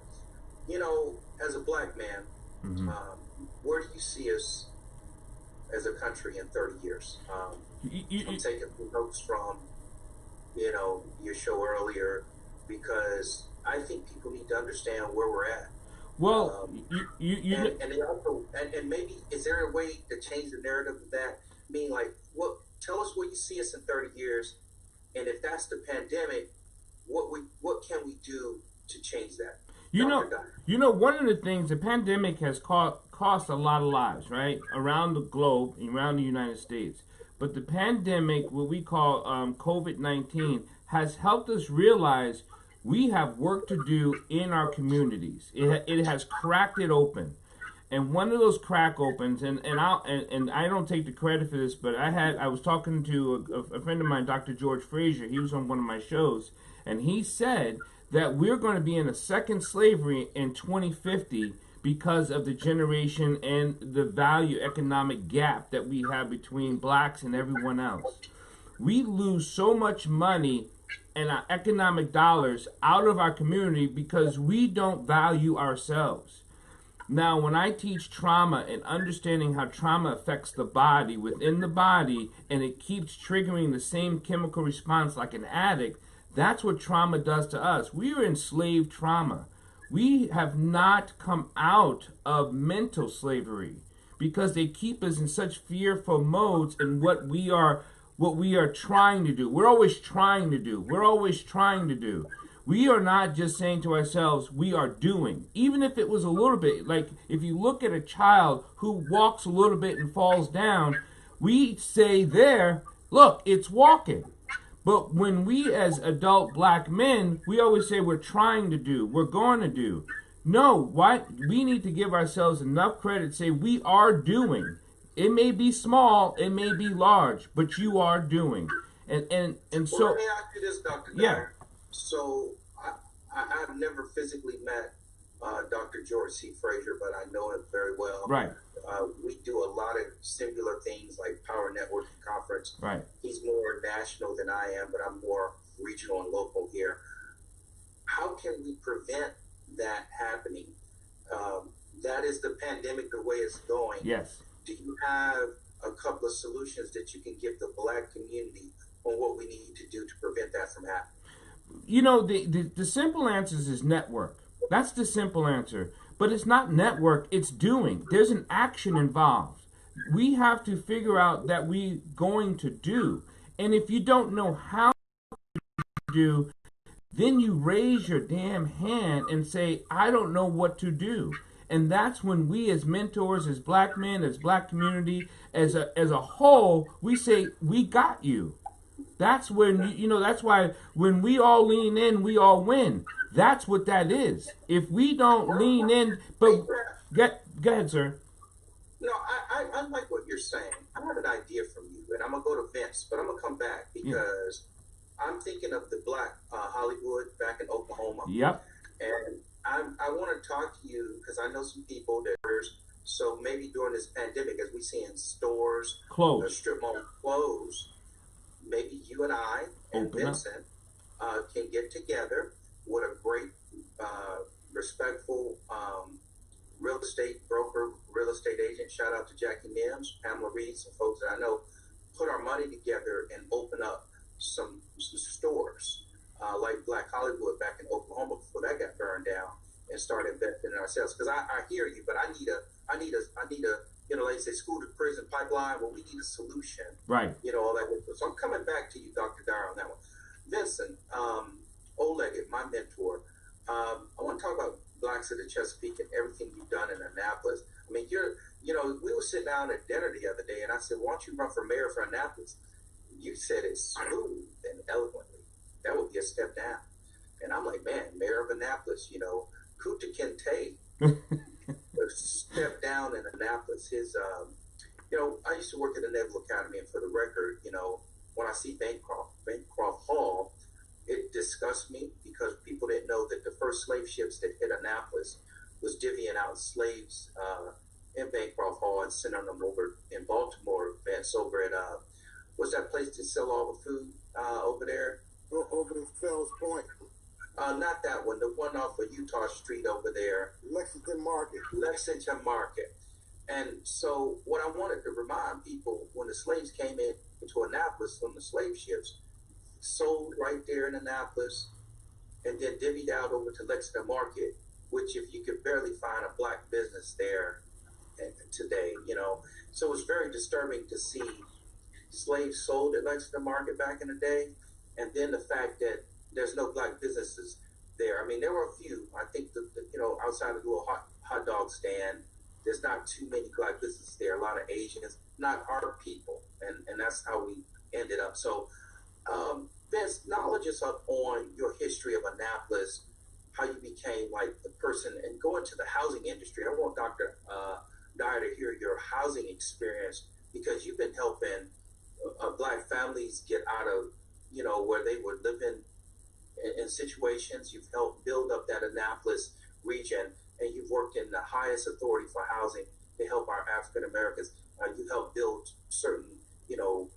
You know, as a black man, where do you see us as a country in 30 years? I'm taking some notes from, your show earlier, because I think people need to understand where we're at. Well, and they also, and maybe, is there a way to change the narrative of that? I mean, like, tell us where you see us in 30 years, and if that's the pandemic, what can we do to change that? One of the things, the pandemic has cost a lot of lives, right, around the globe, around the United States. But the pandemic, what we call COVID-19, has helped us realize we have work to do in our communities. It has cracked it open. And one of those crack opens, and I don't take the credit for this, but I was talking to a friend of mine, Dr. George Frazier. He was on one of my shows, and he said that we're going to be in a second slavery in 2050 because of the generation and the value economic gap that we have between blacks and everyone else. We lose so much money and our economic dollars out of our community because we don't value ourselves. Now, when I teach trauma and understanding how trauma affects the body within the body, and it keeps triggering the same chemical response like an addict, that's what trauma does to us. We are enslaved trauma. We have not come out of mental slavery because they keep us in such fearful modes in what we are trying to do. We're always trying to do. We are not just saying to ourselves, we are doing. Even if it was a little bit, like if you look at a child who walks a little bit and falls down, we say there, look, it's walking. But when we as adult black men, we always say we're trying to do, we're going to do. No, we need to give ourselves enough credit to say we are doing. It may be small, it may be large, but you are doing. And so... Well, let me ask you this, Dr. Dyer. So I've never physically met Dr. George C. Frazier, but I know him very well. Right. We do a lot of similar things like Power Networking Conference. Right. He's more national than I am, but I'm more regional and local here. How can we prevent that happening? That is the pandemic, the way it's going. Yes. Do you have a couple of solutions that you can give the black community on what we need to do to prevent that from happening? The simple answer is network. That's the simple answer. But it's not network, it's doing. There's an action involved. We have to figure out that we're going to do. And if you don't know how to do, then you raise your damn hand and say, I don't know what to do. And that's when we as mentors, as black men, as black community, as a whole, we say, we got you. That's when, that's why when we all lean in, we all win. That's what that is. If we don't lean in, but go ahead, sir. No, I like what you're saying. I have an idea from you, and I'm going to go to Vince, but I'm going to come back because I'm thinking of the black Hollywood back in Oklahoma. Yep. And I want to talk to you because I know some people that are, so maybe during this pandemic, as we see in stores, close, strip mall close, maybe you and I and Vincent can get together with a great, respectful real estate broker, real estate agent. Shout out to Jackie Mims, Pamela Reed, some folks that I know. Put our money together and open up some stores like Black Hollywood back in Oklahoma before that got burned down, and start investing in ourselves. Because I hear you, but I need a like say school to prison pipeline. Well, we need a solution. Right. All that. So I'm coming back to you, Dr. Dyer, on that one. Vincent, Oleg, my mentor. I want to talk about Blacks of the Chesapeake and everything you've done in Annapolis. I mean, we were sitting down at dinner the other day, and I said, "Why don't you run for mayor for Annapolis?" You said it smooth and eloquently. That would be a step down. And I'm like, man, mayor of Annapolis, Kuta Kinte, step down in Annapolis. His, I used to work at the Naval Academy, and for the record, when I see Bancroft Hall, It disgusts me because people didn't know that the first slave ships that hit Annapolis was divvying out slaves in Bancroft Hall and sending them over in Baltimore. Vance over at what's that place to sell all the food over there? Over in Fells Point. Not that one. The one off of Utah Street over there. Lexington Market. Lexington Market. And so, what I wanted to remind people, when the slaves came into Annapolis from the slave ships, sold right there in Annapolis, and then divvied out over to Lexington Market, which if you could barely find a black business there today, you know. So it's very disturbing to see slaves sold at Lexington Market back in the day, and then the fact that there's no black businesses there. I mean, there were a few. I think you know, outside of the little hot dog stand, there's not too many black businesses there. A lot of Asians, not our people, and that's how we ended up. So, Vince, knowledge us up on your history of Annapolis, how you became like the person, and going to the housing industry. I want Dr. Dyer to hear your housing experience, because you've been helping black families get out of, you know, where they were living in situations. You've helped build up that Annapolis region, and you've worked in the highest authority for housing to help our African Americans. You helped build certain, you know,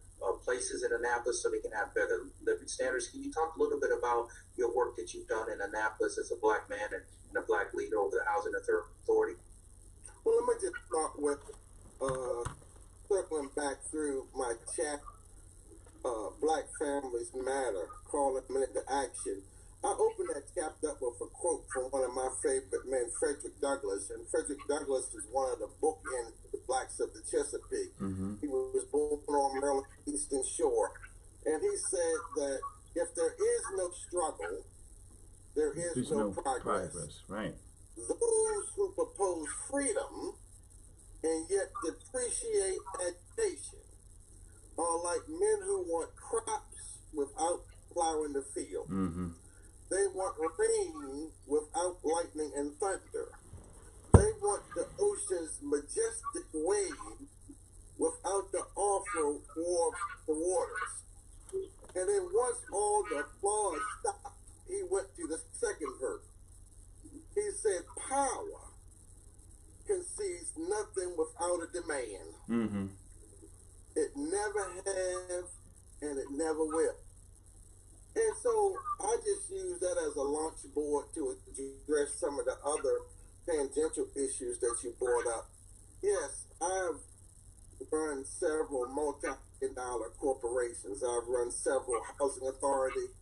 places in Annapolis so they can have better living standards. Can you talk a little bit about your work that you've done in Annapolis as a black man and a black leader over the housing authority? Well, let me just start with circling back through my chat. Black Families Matter, calling them into action. I opened that chapter up with a quote from one of my favorite men, Frederick Douglass. And Frederick Douglass is one of the bookends of the blacks of the Chesapeake. Mm-hmm. He was born on Maryland's Eastern Shore. And he said that if there is no struggle, there is There's no progress. Right. Those who propose freedom and yet depreciate education are like men who want crops without plowing the field. Mm-hmm. They want rain without lightning and thunder. They want the ocean's majestic wave without the awful war of the waters. And then once all the applause stopped, he went to the second verse. He said, power concedes nothing without a demand. Mm-hmm. It never have, and it never will. And so I just use that as a launch board to address some of the other tangential issues that you brought up. Yes, I've run several multi-billion-dollar corporations. I've run several housing authorities.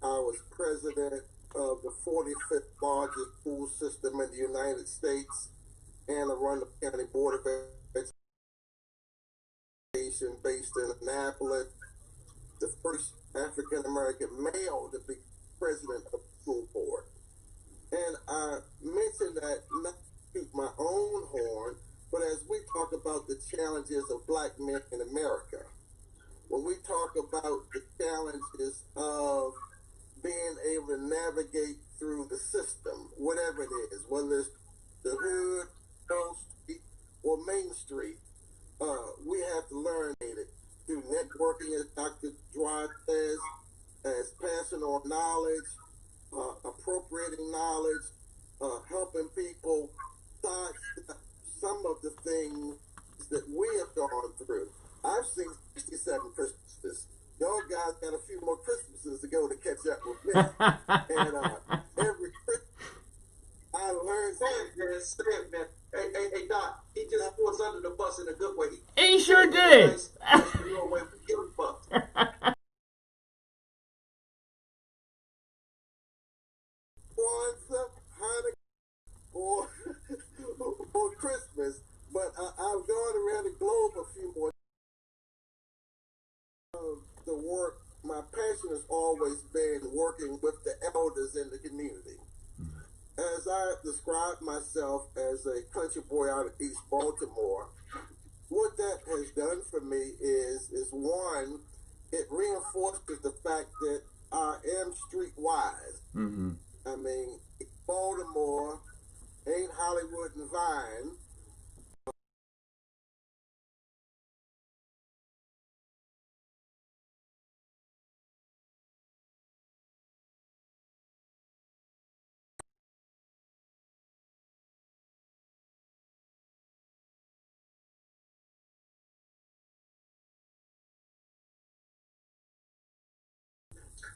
I was president of the 45th largest school system in the United States, and I run the county board of education based in Annapolis, the first African-American male to be president of the school board. And I mentioned that not to toot my own horn, but as we talk about the challenges of black men in America, when we talk about the challenges of being able to navigate through the system, whatever it is, whether it's the hood, Wall Street, or Main Street, we have to learn it through networking, as Dr. Dyer says, as passing on knowledge, appropriating knowledge, helping people sidestep some of the things that we have gone through. I've seen 67 Christmases. Y'all guys got a few more Christmases to go to catch up with me. And every Christmas, I learned Say it, man. Hey, Doc, he just threw us under the bus in a good way. He sure did. Nice, your way. We give a fuck. Kwanzaa, Hanukkah, or Christmas, but I've gone around the globe a few more times. The work, my passion has always been working with the elders in the community. As I describe myself as a country boy out of East Baltimore, what that has done for me is one, it reinforces the fact that I am streetwise. Mm-hmm. I mean, Baltimore ain't Hollywood and Vine.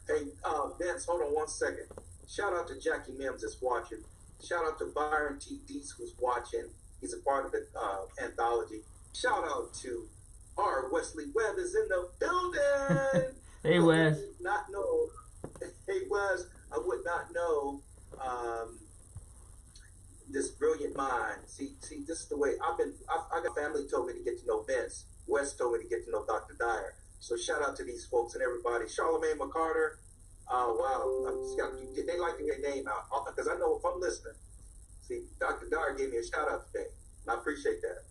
Hey, Vince, hold on 1 second. Shout out to Jackie Mims that's watching. Shout out to Byron T. Deese who's watching. He's a part of the anthology. Shout out to our Wesley Webb is in the building. Hey, Wes. I would not know. Hey, Wes, I would not know this brilliant mind. See, this is the way I got family told me to get to know Vince. Wes told me to get to know Dr. Dyer. So shout out to these folks and everybody. Charlamagne McCarter. Wow. They like to get their name out because I know if I'm listening. See, Dr. Dyer gave me a shout out today, and I appreciate that.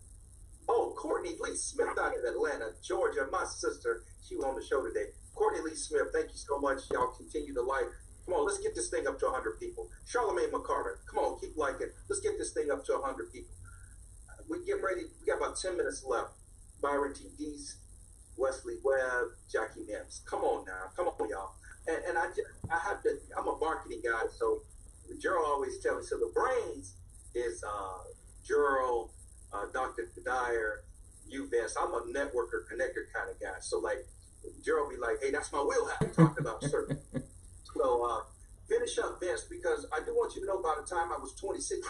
Oh, Courtney Lee Smith out of Atlanta, Georgia, my sister. She was on the show today. Courtney Lee Smith, thank you so much. Y'all continue to like. Come on, let's get this thing up to 100 people. Charlamagne McCarter, come on, keep liking. Let's get this thing up to 100 people. We're getting ready. We got about 10 minutes left. Byron T. Deese, Wesley Webb, Jackie Mims. Come on now. Come on, y'all. And I'm a marketing guy, so Gearld always tells me, so the brains is Gearld, Dr. Dyer, you, Vince. I'm a networker, connector kind of guy. So, like, Gearld be like, hey, that's my wheelhouse. Talking about certain. So, finish up, Vince, because I do want you to know by the time I was 26,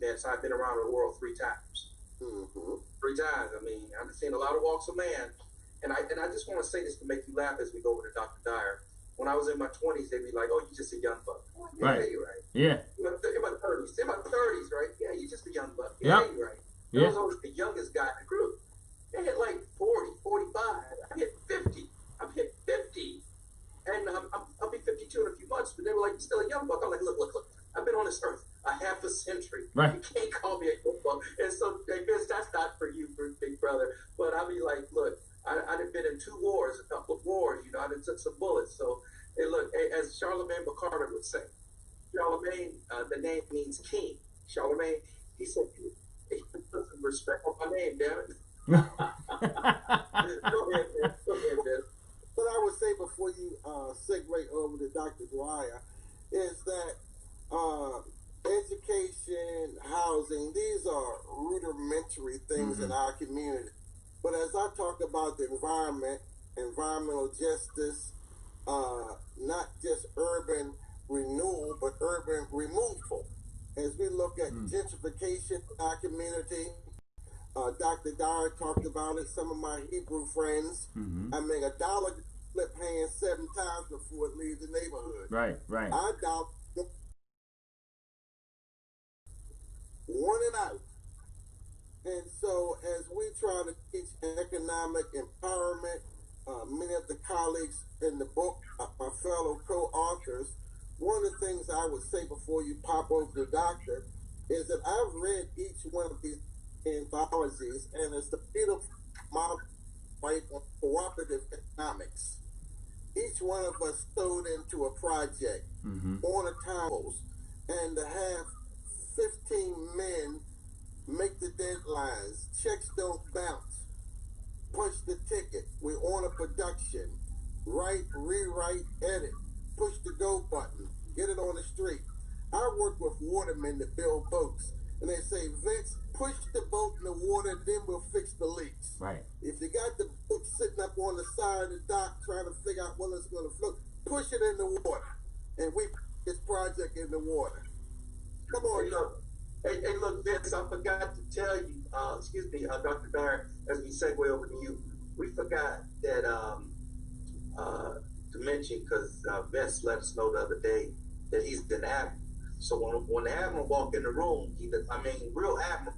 Vince, I've been around the world 3 times. Mm-hmm. 3 times. I mean, I've seen a lot of walks of man. And I just want to say this to make you laugh as we go over to Dr. Dyer. When I was in my 20s, they'd be like, oh, you're just a young buck. Well, yeah, right. You're right. Yeah. In my 30s. In my 30s, right? Yeah, you're just a young buck. Yeah, you're right. Yeah. I was always the youngest guy in the group. They hit like 40, 45. I hit 50. I've hit 50. And I'll be 52 in a few months, but they were like, you're still a young buck. I'm like, look. I've been on this earth a half a century. Right. You can't call me a young buck. And so, hey, Vince, that's not for you, big brother. But I'll be like, look, I've been in 2 wars, a couple of wars, I done took some bullets. So, hey, look, as Charlamagne McCarter would say, Charlamagne, the name means king. Charlamagne, he said, he put some respect on my name, damn it. Go ahead, man. What I would say before you segue over to Dr. Dyer is that education, housing, these are rudimentary things in our community. But as I talk about the environment, environmental justice, not just urban renewal, but urban removal. As we look at gentrification in our community, Dr. Dyer talked about it. Some of my Hebrew friends, I make $1 flip hands 7 times before it leaves the neighborhood. Right. I doubt one and out. And so as we try to teach economic empowerment, many of the colleagues in the book, my fellow co-authors, one of the things I would say before you pop over the doctor is that I've read each one of these anthologies, and it's the beautiful model right on cooperative economics. Each one of us sewed into a project on a tiles, and to have 15 men make the deadlines, checks don't bounce, punch the ticket, we're on a production, write, rewrite, edit, push the go button, get it on the street. I work with watermen that build boats, and they say, Vince, push the boat in the water, then we'll fix the leaks. Right. If you got the boat sitting up on the side of the dock trying to figure out when it's going to float, push it in the water, and we put this project in the water. Come on, look. Hey, look, Vince, I forgot to tell you, Dr. Dyer, as we segue over to you, we forgot that to mention, because Vince let us know the other day that he's an admiral. So when the admiral walked in the room, real admiral,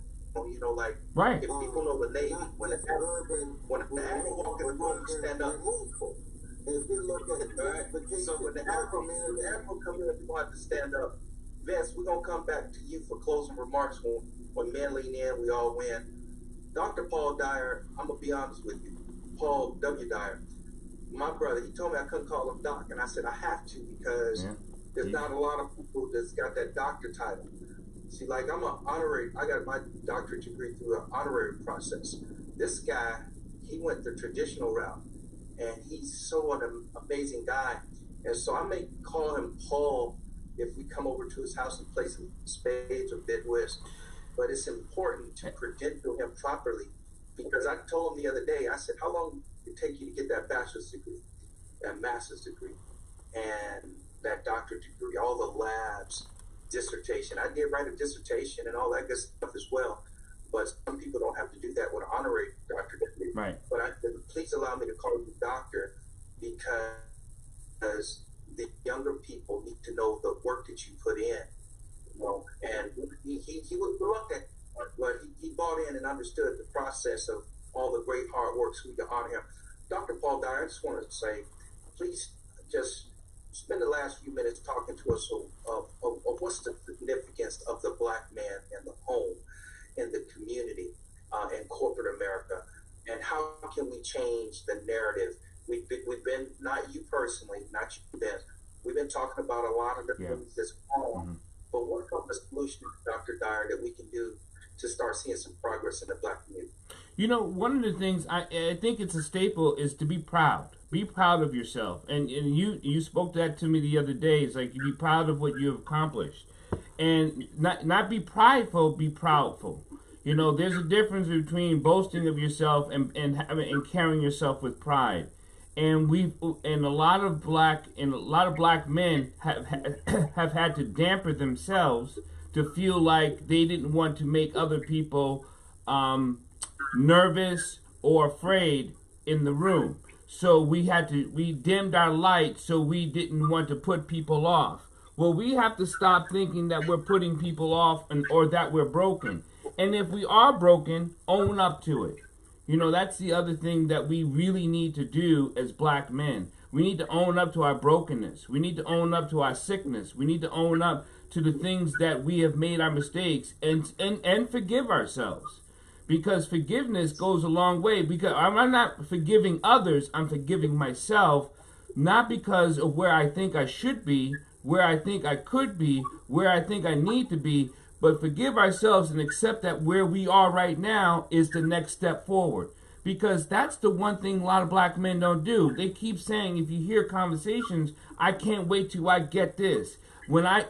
like right. If people know the Navy, when the admiral walked in the room, you stand up. As we look at So when the admiral comes in, you have to stand up. Vince, we're going to come back to you for closing remarks. When men lean in, we all win. Dr. Paul Dyer, I'm going to be honest with you. Paul W. Dyer, my brother, he told me I couldn't call him Doc, and I said I have to because there's not a lot of people that's got that doctor title. See, like I'm an honorary, I got my doctorate degree through an honorary process. This guy, he went the traditional route, and he's so an amazing guy. And so I may call him Paul if we come over to his house and play some spades or bid whist. But it's important to credential him properly, because I told him the other day, I said, how long did it take you to get that bachelor's degree? that master's degree and that doctorate degree, all the labs, dissertation. I did write a dissertation and all that good stuff as well. But some people don't have to do that with an honorary doctorate degree. Right. But please allow me to call you doctor, because the younger people need to know the work that you put in. You know, and he was reluctant, but he bought in and understood the process of all the great hard work, so we can honor him. Dr. Paul Dyer, I just wanted to say, please just spend the last few minutes talking to us of what's the significance of the black man in the home, in the community, in corporate America, and how can we change the narrative? We've been, not you personally, not you, Ben, we've been talking about a lot of the things that's wrong, but what are the solutions, Dr. Dyer, that we can do to start seeing some progress in the black community? You know, one of the things I think it's a staple is to be proud. Be proud of yourself. And you spoke that to me the other day. It's like, you be proud of what you have accomplished. And not be prideful, be proudful. You know, there's a difference between boasting of yourself and carrying yourself with pride. And a lot of black men have had to damper themselves to feel like they didn't want to make other people nervous or afraid in the room. So we dimmed our light so we didn't want to put people off. Well, we have to stop thinking that we're putting people off or that we're broken. And if we are broken, own up to it. You know, that's the other thing that we really need to do as black men. We need to own up to our brokenness. We need to own up to our sickness. We need to own up to the things that we have made our mistakes and forgive ourselves. Because forgiveness goes a long way. Because I'm not forgiving others, I'm forgiving myself, not because of where I think I should be, where I think I could be, where I think I need to be, but forgive ourselves and accept that where we are right now is the next step forward. Because that's the one thing a lot of black men don't do. They keep saying, if you hear conversations, I can't wait till I get this. When I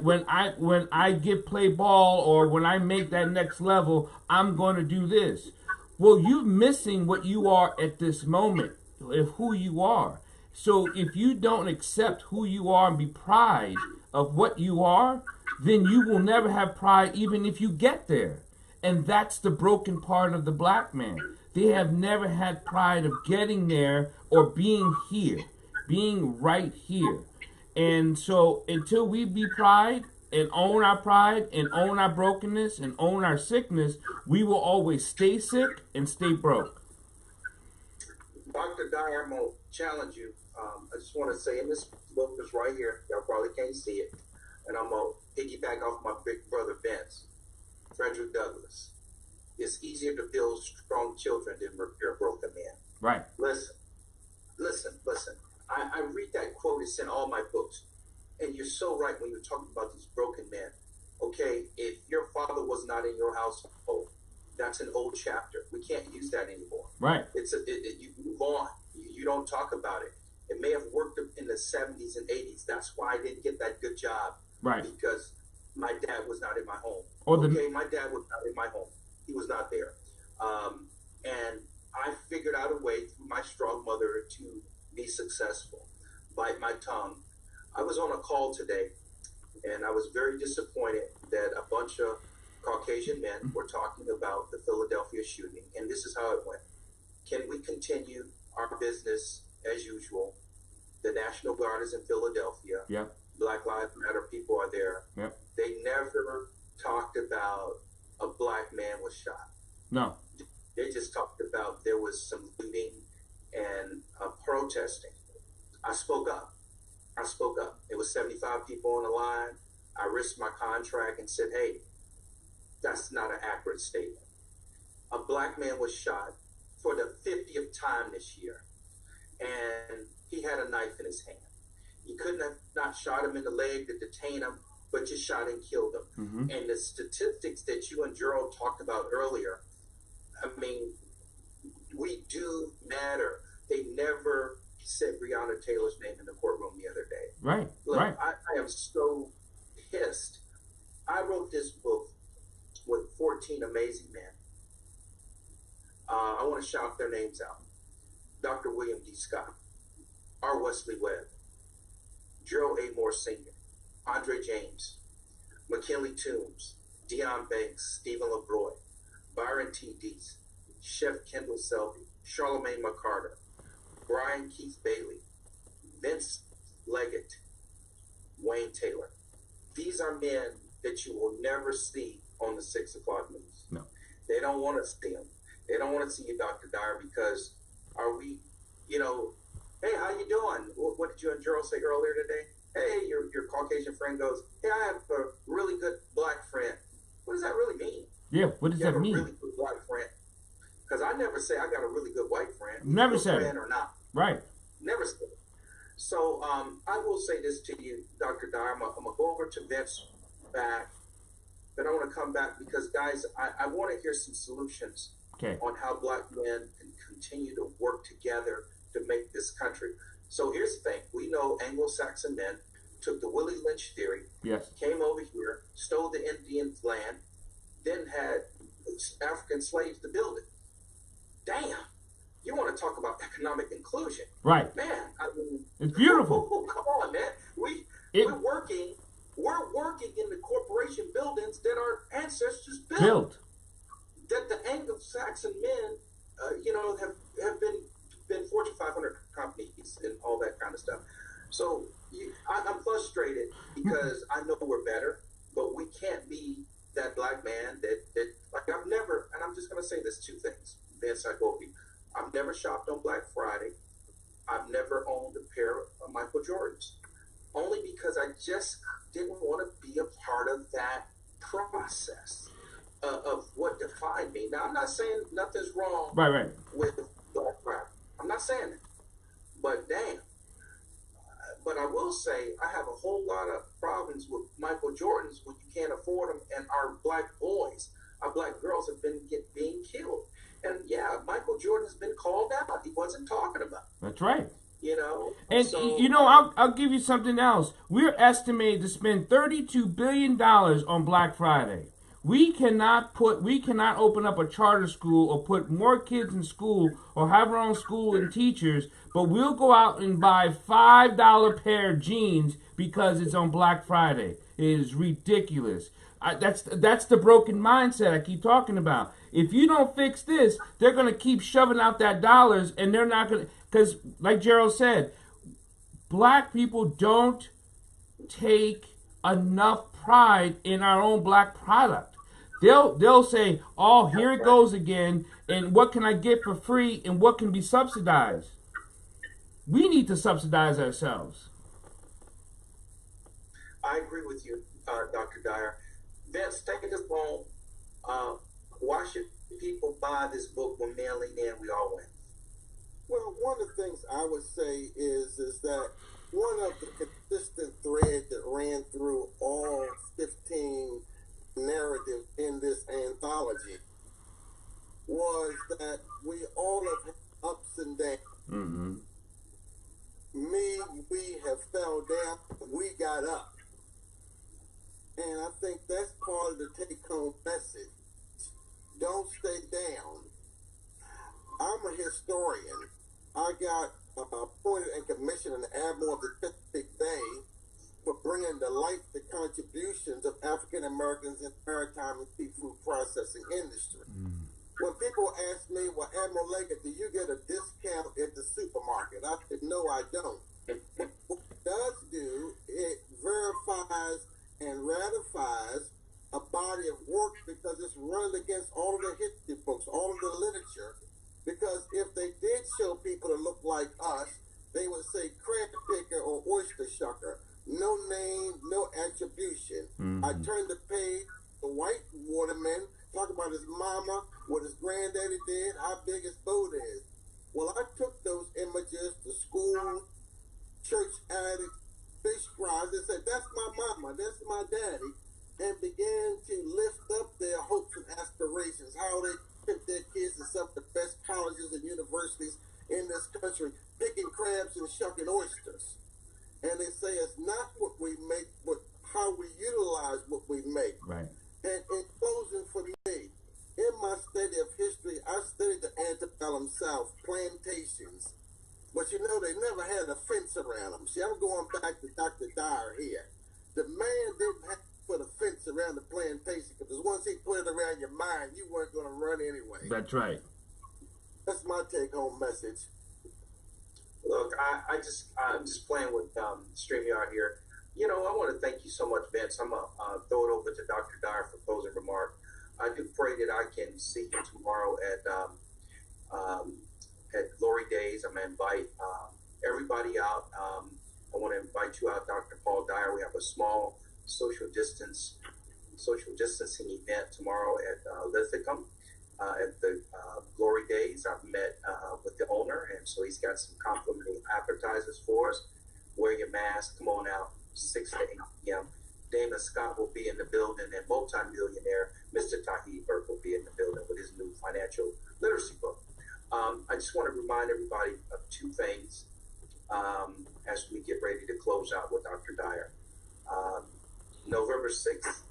get play ball, or when I make that next level, I'm going to do this. Well, you're missing what you are at this moment, of who you are. So if you don't accept who you are and be proud of what you are, then you will never have pride even if you get there. And that's the broken part of the black man. They have never had pride of getting there or being here, being right here. And so until we be pride and own our brokenness and own our sickness, we will always stay sick and stay broke. Dr. Dyer, I'm going to challenge you. I just want to say, in this book that's right here, y'all probably can't see it, and I'm going to piggyback off my big brother Vince, Frederick Douglass. It's easier to build strong children than repair broken men. Right. Listen. I read that quote, it's in all my books. And you're so right when you're talking about these broken men. Okay, if your father was not in your household, that's an old chapter. We can't use that anymore. Right. You move on. You don't talk about it. It may have worked in the 70s and 80s. That's why I didn't get that good job. Right. Because my dad was not in my home. My dad was not in my home. He was not there. And I figured out a way through my strong mother to be successful. Bite my tongue. I was on a call today, and I was very disappointed that a bunch of Caucasian men were talking about the Philadelphia shooting, and this is how it went. Can we continue our business as usual? The National Guard is in Philadelphia. Yep. Black Lives Matter people are there. Yep. They never talked about a black man was shot. No. They just talked about there was some looting and protesting. I spoke up. It was 75 people on the line. I risked my contract and said, hey, that's not an accurate statement. A black man was shot for the 50th time this year, and he had a knife in his hand. You couldn't have not shot him in the leg to detain him, but you shot and killed him. Mm-hmm. And the statistics that you and Gearld talked about earlier, I mean, we do matter. They never said Breonna Taylor's name in the courtroom the other day. Right. Look, right. I am so pissed. I wrote this book with 14 amazing men. I want to shout their names out. Dr. William D. Scott, R. Wesley Webb, Gerald A. Moore Sr., Andre James, McKinley Toombs, Deion Banks, Stephen LeBroy, Byron T. Deese, Chef Kendall Selby, Charlemagne McCarter, Brian Keith Bailey, Vince Leggett, Wayne Taylor. These are men that you will never see on the 6 o'clock news. No. They don't want to see them. They don't want to see you, Dr. Dyer, because are we, you know, hey, how you doing? What did you and Gearld say earlier today? Hey, your Caucasian friend goes, hey, I have a really good black friend. What does that really mean? Yeah, what does You have that a mean? really good black friend. Because I never say I got a really good white friend. Never good said friend it. or not. Right. Never said it. So I will say this to you, Dr. Dyer. I'm going to go over to Vince back. But I want to come back because, guys, I want to hear some solutions on how black men can continue to work together to make this country. So here's the thing. We know Anglo-Saxon men took the Willie Lynch theory, came over here, stole the Indian land, then had African slaves to build it. Damn. You want to talk about economic inclusion. Right. Man, I mean, it's beautiful. Come on, man. We're working in the corporation buildings that our ancestors built. That the Anglo-Saxon men, have been Fortune 500 companies and all that kind of stuff. So I'm frustrated because I know we're better, but we can't be that black man that like I've never, and I'm just going to say this 2 things. Vince, I've never shopped on Black Friday. I've never owned a pair of Michael Jordans. Only because I just didn't want to be a part of that process of what defined me. Now, I'm not saying nothing's wrong with Black Friday. I'm not saying that. But damn. But I will say I have a whole lot of problems with Michael Jordans when you can't afford them, and our black boys, our black girls have been being killed. And yeah, Michael Jordan's been called out. He wasn't talking about it. That's right. You know? And, so, I'll give you something else. We're estimated to spend $32 billion on Black Friday. We cannot open up a charter school or put more kids in school or have our own school and teachers, but we'll go out and buy $5 pair of jeans because it's on Black Friday. It is ridiculous. That's the broken mindset I keep talking about. If you don't fix this, they're going to keep shoving out that dollars, and they're not going to, because like Gearld said, black people don't take enough pride in our own black product. They'll say, oh, here it goes again, and what can I get for free, and what can be subsidized? We need to subsidize ourselves. I agree with you, Dr. Dyer. Vince, take us home. Why should people buy this book when mailing in? We all win. Well, one of the things I would say is that one of the consistent threads that ran through all 15 narratives in this anthology was that we all have had ups and downs. Mm-hmm. We have fell down, we got up. And I think that's part of the take-home message. Don't stay down. I'm a historian. I got appointed and commissioned an admiral of the Chesapeake Bay for bringing to light the contributions of African Americans in maritime and seafood processing industry. When people ask me, well, Admiral Leggett, do you get a discount at the supermarket? I said, no, I don't. What it does do, it verifies and ratifies a body of work because it's running against all of the history books, all of the literature. Because if they did show people that look like us, they would say crab picker or oyster shucker. No name, no attribution. Mm-hmm. I turned the page, the white waterman, talk about his mama, what his granddaddy did, how big his boat is. Well, I took those images to school, church addicts, fish fries, and said, that's my mama, that's my daddy, and began to lift up their hopes and aspirations, how they took their kids to some of the best colleges and universities in this country, picking crabs and shucking oysters. And they say it's not what we make, but how we utilize what we make. Right. And in closing for me, in my study of history, I studied the antebellum South, plantations. But you know, they never had a fence around them. See, I'm going back to Dr. Dyer here. The man didn't have to put a fence around the plantation because once he put it around your mind, you weren't going to run anyway. That's right. That's my take-home message. Look, I'm just playing with StreamYard here. You know, I want to thank you so much, Vince. I'm going to throw it over to Dr. Dyer for closing remark. I do pray that I can see you tomorrow at Glory Days. I'm going to invite everybody out. I want to invite you out, Dr. Paul Dyer. We have a small social distancing event tomorrow at Lithicum at the Glory Days. I've met with the owner, and so he's got some complimentary appetizers for us. Wear your mask. Come on out, 6 to 8 p.m. Damon Scott will be in the building, and multi-millionaire Mr. Tahi Burke will be in the building with his new financial literacy book. I just want to remind everybody of two things as we get ready to close out with Dr. Dyer. November 6th,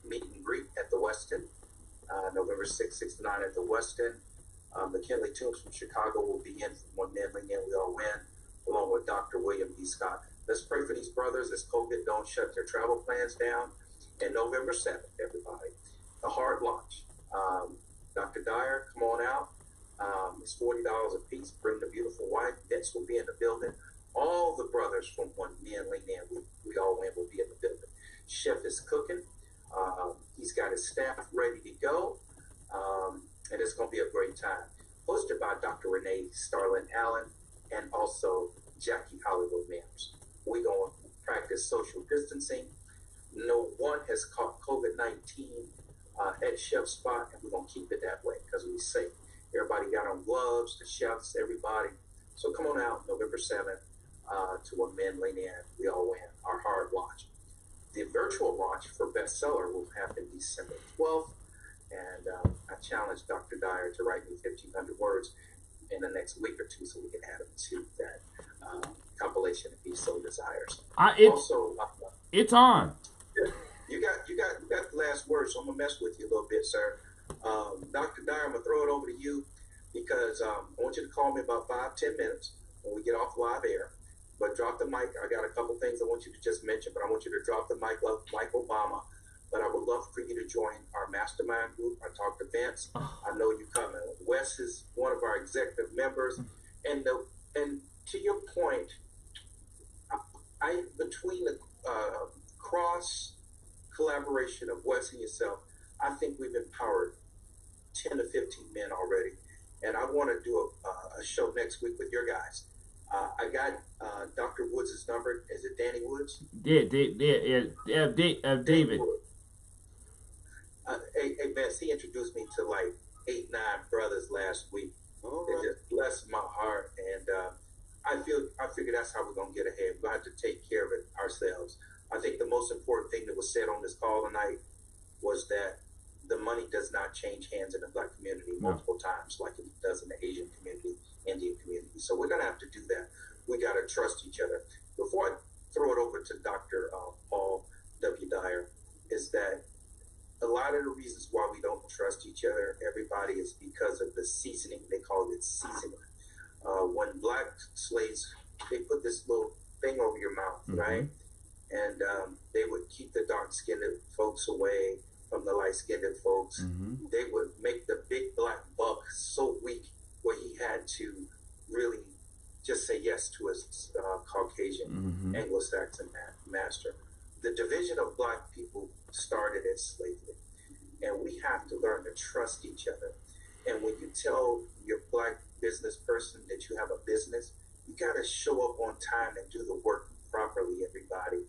meet and greet at the Westin. November 6th, 6 to 9 at the Westin. McKinley Toombs from Chicago will be in from One Man Lean In, We All Win, along with Dr. William B. Scott. Let's pray for these brothers as COVID don't shut their travel plans down. And November 7th, everybody, the hard launch. Dr. Dyer, come on out. It's $40 a piece. Bring the beautiful wife. Vince will be in the building. All the brothers from One Man Lean In, We All Win will be in the building. Chef is cooking. He's got his staff ready to go. And it's going to be a great time. Hosted by Dr. Renee Starlin Allen and also Jackie Hollywood Mims. We're going to practice social distancing. No one has caught COVID-19 at Chef's Spot, and we're going to keep it that way because we're safe. Everybody got on gloves, the chefs, everybody. So come on out November 7th to One Man Lean In, We All Win, our hard launch. The virtual launch for bestseller will happen December 12th. And I challenged Dr. Dyer to write me 1,500 words in the next week or two so we can add them to that compilation if he so desires. It's on. You got the last word, so I'm going to mess with you a little bit, sir. Dr. Dyer, I'm going to throw it over to you because I want you to call me about 5-10 minutes when we get off live air. But drop the mic. I got a couple things I want you to just mention, but I want you to drop the mic like Obama. But I would love for you to join our mastermind group. I talked to Vince. I know you coming. Wes is one of our executive members. And to your point, between the cross collaboration of Wes and yourself, I think we've empowered 10 to 15 men already. And I want to do a show next week with your guys. I got Dr. Woods' number. Is it Danny Woods? Yeah, David. Hey, Vince, he introduced me to like 8-9 brothers last week. It just blessed my heart. And I figure that's how we're going to get ahead. We're going to have to take care of it ourselves. I think the most important thing that was said on this call tonight was that the money does not change hands in the Black community multiple times like it does in the Asian community, Indian community. So we're going to have to do that. We got to trust each other. Before I throw it over to Dr. Paul W. Dyer, is that a lot of the reasons why we don't trust each other, everybody, is because of the seasoning. They call it seasoning. When Black slaves, they put this little thing over your mouth, right? And they would keep the dark-skinned folks away from the light-skinned folks. They would make the big Black buck so weak where he had to really just say yes to his Caucasian Anglo-Saxon master. The division of Black people started as slavery. And we have to learn to trust each other. And when you tell your Black business person that you have a business, you got to show up on time and do the work properly, everybody.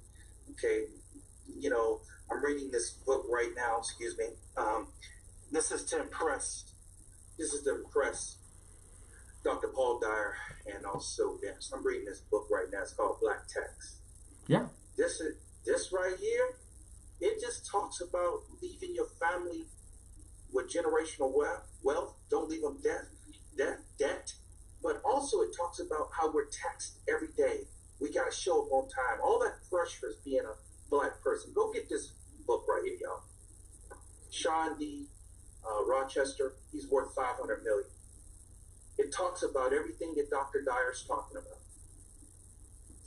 Okay? You know, I'm reading this book right now, excuse me. This is to impress Dr. Paul Dyer and also Vince. I'm reading this book right now. It's called Black Tax. Yeah. This right here, it just talks about leaving your family with generational wealth. Don't leave them debt. But also it talks about how we're taxed every day. We got to show up on time. All that pressure is being a Black person. Go get this book right here, y'all. Sean D. Rochester, he's worth $500 million. It talks about everything that Dr. Dyer's talking about.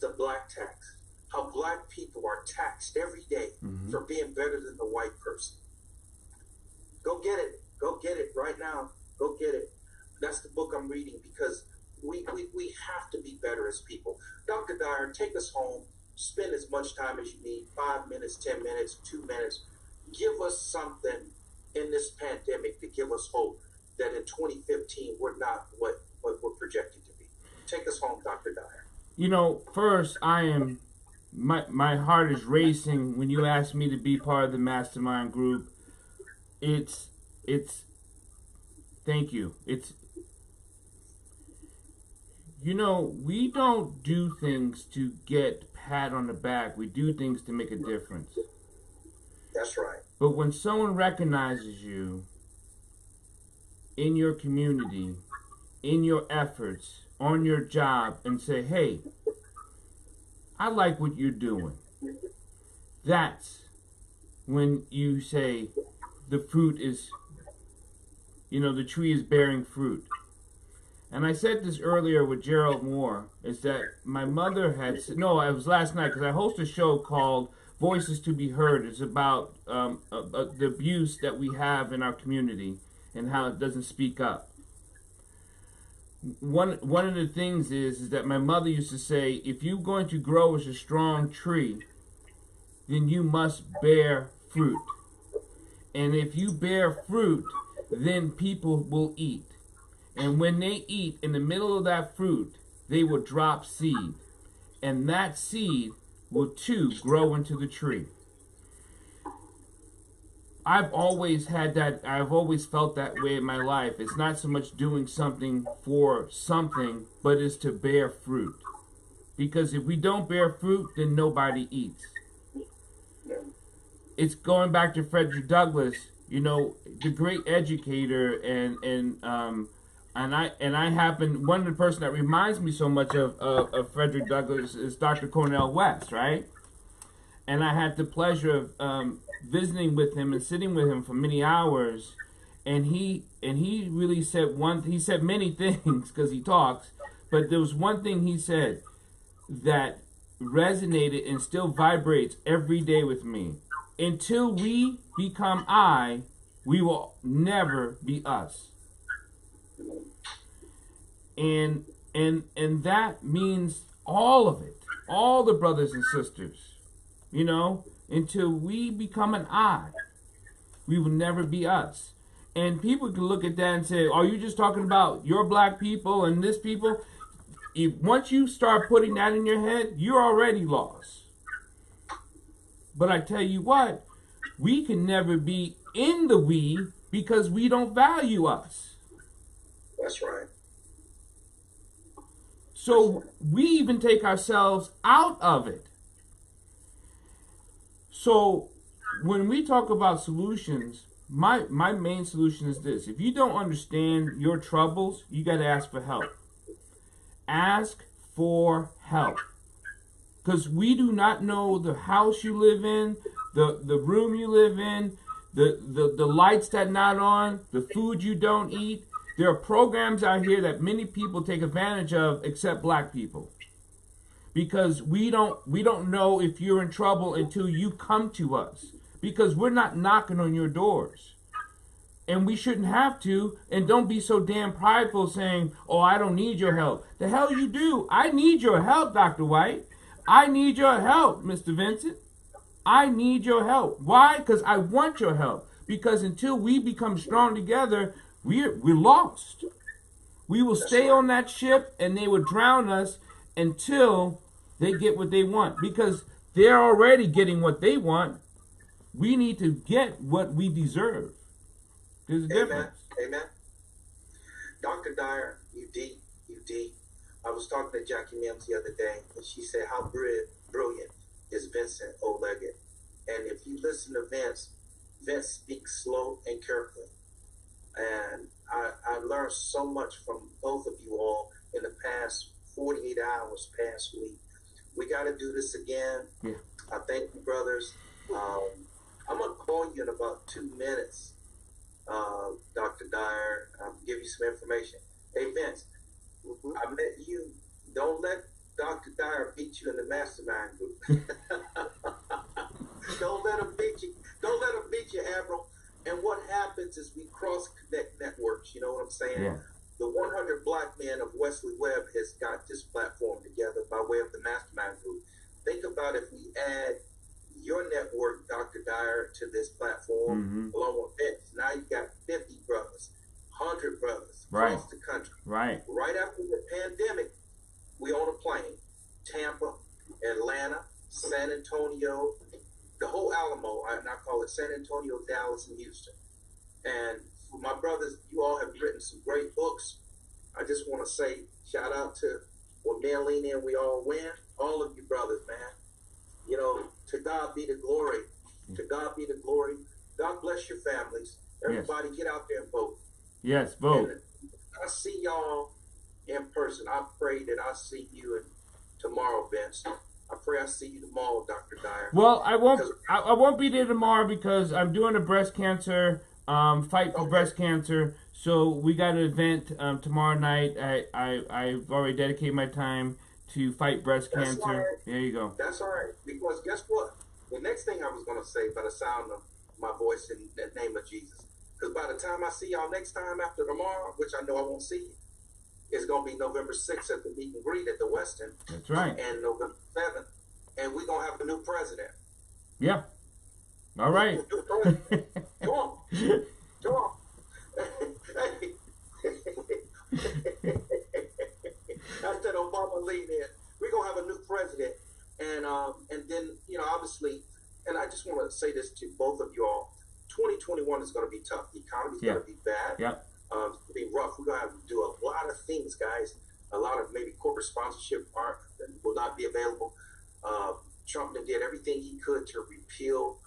The black tax, how black people are taxed every day for being better than the white person. Go get it. Go get it right now. Go get it. That's the book I'm reading because we have to be better as people. Dr. Dyer, take us home. Spend as much time as you need, 5 minutes, 10 minutes, 2 minutes. Give us something in this pandemic to give us hope that in 2015 we're not what we're projected to be. Take us home, Dr. Dyer. You know, first, my heart is racing when you ask me to be part of the mastermind group. It's thank you. You know, we don't do things to get pat on the back. We do things to make a difference. That's right. But when someone recognizes you in your community, in your efforts, on your job, and say, hey, I like what you're doing. That's when you say the fruit is, the tree is bearing fruit. And I said this earlier with Gearld Moore, is that my mother had said, no, it was last night, because I host a show called Voices to be Heard. It's about the abuse that we have in our community and how it doesn't speak up. One of the things is that my mother used to say, if you're going to grow as a strong tree, then you must bear fruit. And if you bear fruit, then people will eat. And when they eat, in the middle of that fruit, they will drop seed. And that seed will too grow into the tree. I've always had that, I've always felt that way in my life. It's not so much doing something for something, but it's to bear fruit. Because if we don't bear fruit, then nobody eats. It's going back to Frederick Douglass, the great educator, and I happen, one of the person that reminds me so much of Frederick Douglass is Dr. Cornel West, right? And I had the pleasure of visiting with him and sitting with him for many hours, and he really said he said many things because he talks, but there was one thing he said that resonated and still vibrates every day with me. Until we become I, we will never be us. And that means all of it, all the brothers and sisters, until we become an I, we will never be us. And people can look at that and say, are you just talking about your black people and this people? Once you start putting that in your head, you're already lost. But I tell you what, we can never be in the we because we don't value us. That's right. So we even take ourselves out of it. So when we talk about solutions, my main solution is this. If you don't understand your troubles, you got to ask for help. Ask for help. Because we do not know the house you live in, the room you live in, the lights that not on, the food you don't eat. There are programs out here that many people take advantage of except black people. Because we don't know if you're in trouble until you come to us. Because we're not knocking on your doors. And we shouldn't have to. And don't be so damn prideful saying, oh, I don't need your help. The hell you do. I need your help, Dr. White. I need your help, Mr. Vincent. I need your help. Why? Because I want your help. Because until we become strong together, we're lost. We will stay on that ship and they will drown us until they get what they want. Because they're already getting what they want. We need to get what we deserve. There's a difference. Amen. Dr. Dyer, you deep. I was talking to Jackie Mims the other day, and she said, how brilliant is Vincent O'Leggett? And if you listen to Vince speaks slow and carefully. And I learned so much from both of you all in the past 48 hours, past week. We got to do this again. Yeah. I thank you, brothers. I'm going to call you in about 2 minutes, Dr. Dyer. I'll give you some information. Hey, Vince, I met you. Don't let Dr. Dyer beat you in the mastermind group. Don't let him beat you. Don't let him beat you, Admiral. And what happens is we cross-connect networks. You know what I'm saying? Yeah. The 100 Black Men of Wesley Webb has got this platform together by way of the mastermind group. Think about if we add your network, Dr. Dyer, to this platform, along with Vince. Now you got 50 brothers, 100 brothers across the country. Right. Right after the pandemic, we on a plane, Tampa, Atlanta, San Antonio, the whole Alamo, and I call it San Antonio, Dallas, and Houston. And for my brothers, you all have written some great books. I just want to say shout out to When Men Lean In, We All Win. All of you brothers, man. You know, to God be the glory. To God be the glory. God bless your families. Everybody get out there and vote. Yes, vote. And I see y'all in person. I pray that I see you tomorrow, Vince. I pray I see you tomorrow, Dr. Dyer. Well, I won't be there tomorrow because I'm doing a breast cancer fight for breast cancer. So we got an event tomorrow night. I've already dedicated my time to fight breast cancer. Right. There you go. That's all right. Because guess what? The next thing I was going to say by the sound of my voice in the name of Jesus. Because by the time I see y'all next time after tomorrow, which I know I won't see you, it's going to be November 6th at the meet and greet at the Westin. That's right. And November 7th. And we're going to have a new president. Yeah. All right. Come on. Come on. That's that Obama lead in. We're going to have a new president. And then, you know, obviously, and I just want to say this to both of you all. 2021 is going to be tough. The economy's going to be bad. Yeah. It's going to be rough. We're going to have to do a lot of things, guys. A lot of maybe corporate sponsorship will not be available. Trump did everything he could to repeal,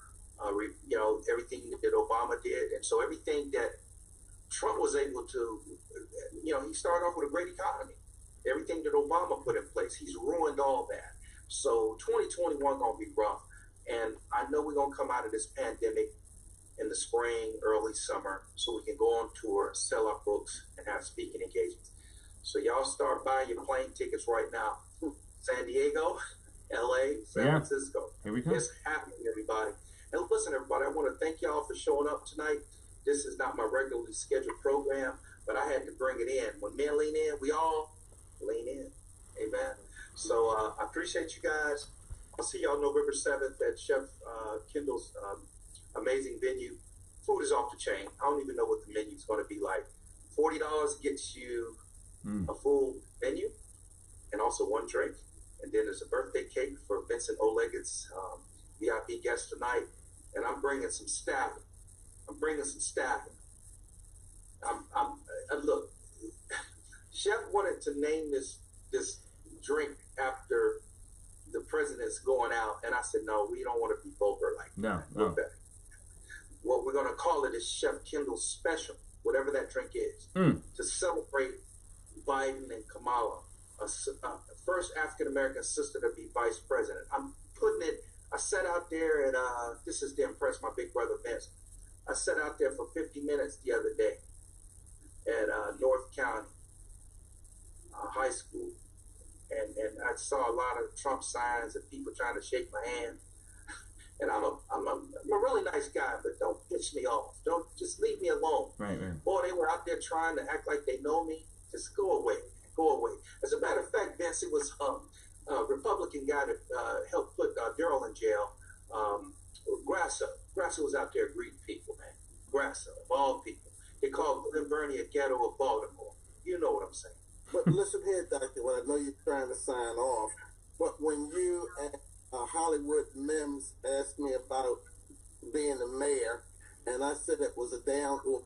you know, everything that Obama did. And so everything that Trump was able to, you know, he started off with a great economy. Everything that Obama put in place, he's ruined all that. So 2021 going to be rough. And I know we're going to come out of this pandemic in the spring, early summer, so we can go on tour, sell our books, and have speaking engagements. So y'all start buying your plane tickets right now. San Diego, LA, San Francisco. Here we go. It's happening, everybody. And listen, everybody, I want to thank y'all for showing up tonight. This is not my regularly scheduled program, but I had to bring it in. When men lean in, we all lean in. Amen. So I appreciate you guys. I'll see y'all November 7th at Chef Kendall's amazing venue. Food is off the chain. I don't even know what the menu is going to be like. $40 gets you a full menu and also one drink. And then there's a birthday cake for Vincent O'Leggett's VIP guest tonight. And I'm bringing some staffing. Look, Chef wanted to name this drink after the president's going out, and I said, no, we don't want to be vulgar like that. No. What we're going to call it is Chef Kendall's Special, whatever that drink is, to celebrate Biden and Kamala, first African-American sister to be vice president. I'm putting it, I sat out there and this is to impress my big brother Vince. I sat out there for 50 minutes the other day at North County High School. And I saw a lot of Trump signs and people trying to shake my hand. And I'm a really nice guy, but don't piss me off. Don't just leave me alone. Right. Boy, they were out there trying to act like they know me. Just go away. As a matter of fact, Vince, it was a Republican guy that helped put Gearld in jail. Grasso was out there greeting people, man. Grasso, of all people. They called Glen Burnie a ghetto of Baltimore. You know what I'm saying. But listen here, Doctor, well, I know you're trying to sign off, but when you and Hollywood Mims asked me about being the mayor, and I said it would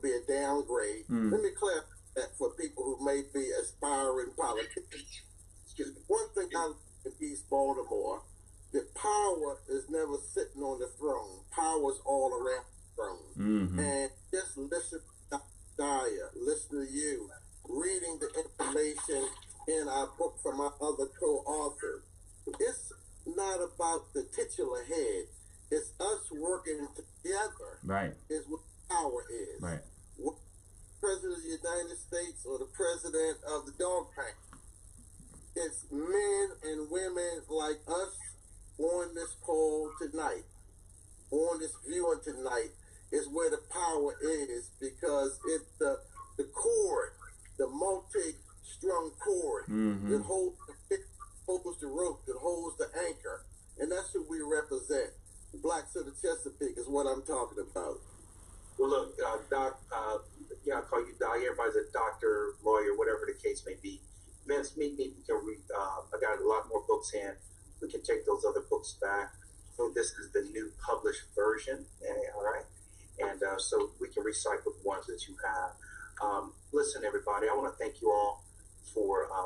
be a downgrade, let me clarify that for people who may be aspiring politicians. Excuse me. One thing I like in East Baltimore, the power is never sitting on the throne. Power is all around the throne. And just listen to Dyer, listen to you, reading the information in our book from our other co-authors. It's not about the titular head. It's us working together. Right. Is what power is. Right. President of the United States or the President of the dog pound. It's men and women like us on this poll tonight, on this viewing tonight, is where the power is, because it's the cord, the multi-strung cord that holds the rope, that holds the anchor, and that's who we represent. Blacks of the Chesapeake is what I'm talking about. Well, look, Doc, yeah, I'll call you Doc. Everybody's a doctor, lawyer, whatever the case may be. Vince, meet me. We can read. I got a lot more books in. We can take those other books back. So this is the new published version, all right? And so we can recycle the ones that you have. Listen, everybody, I want to thank you all for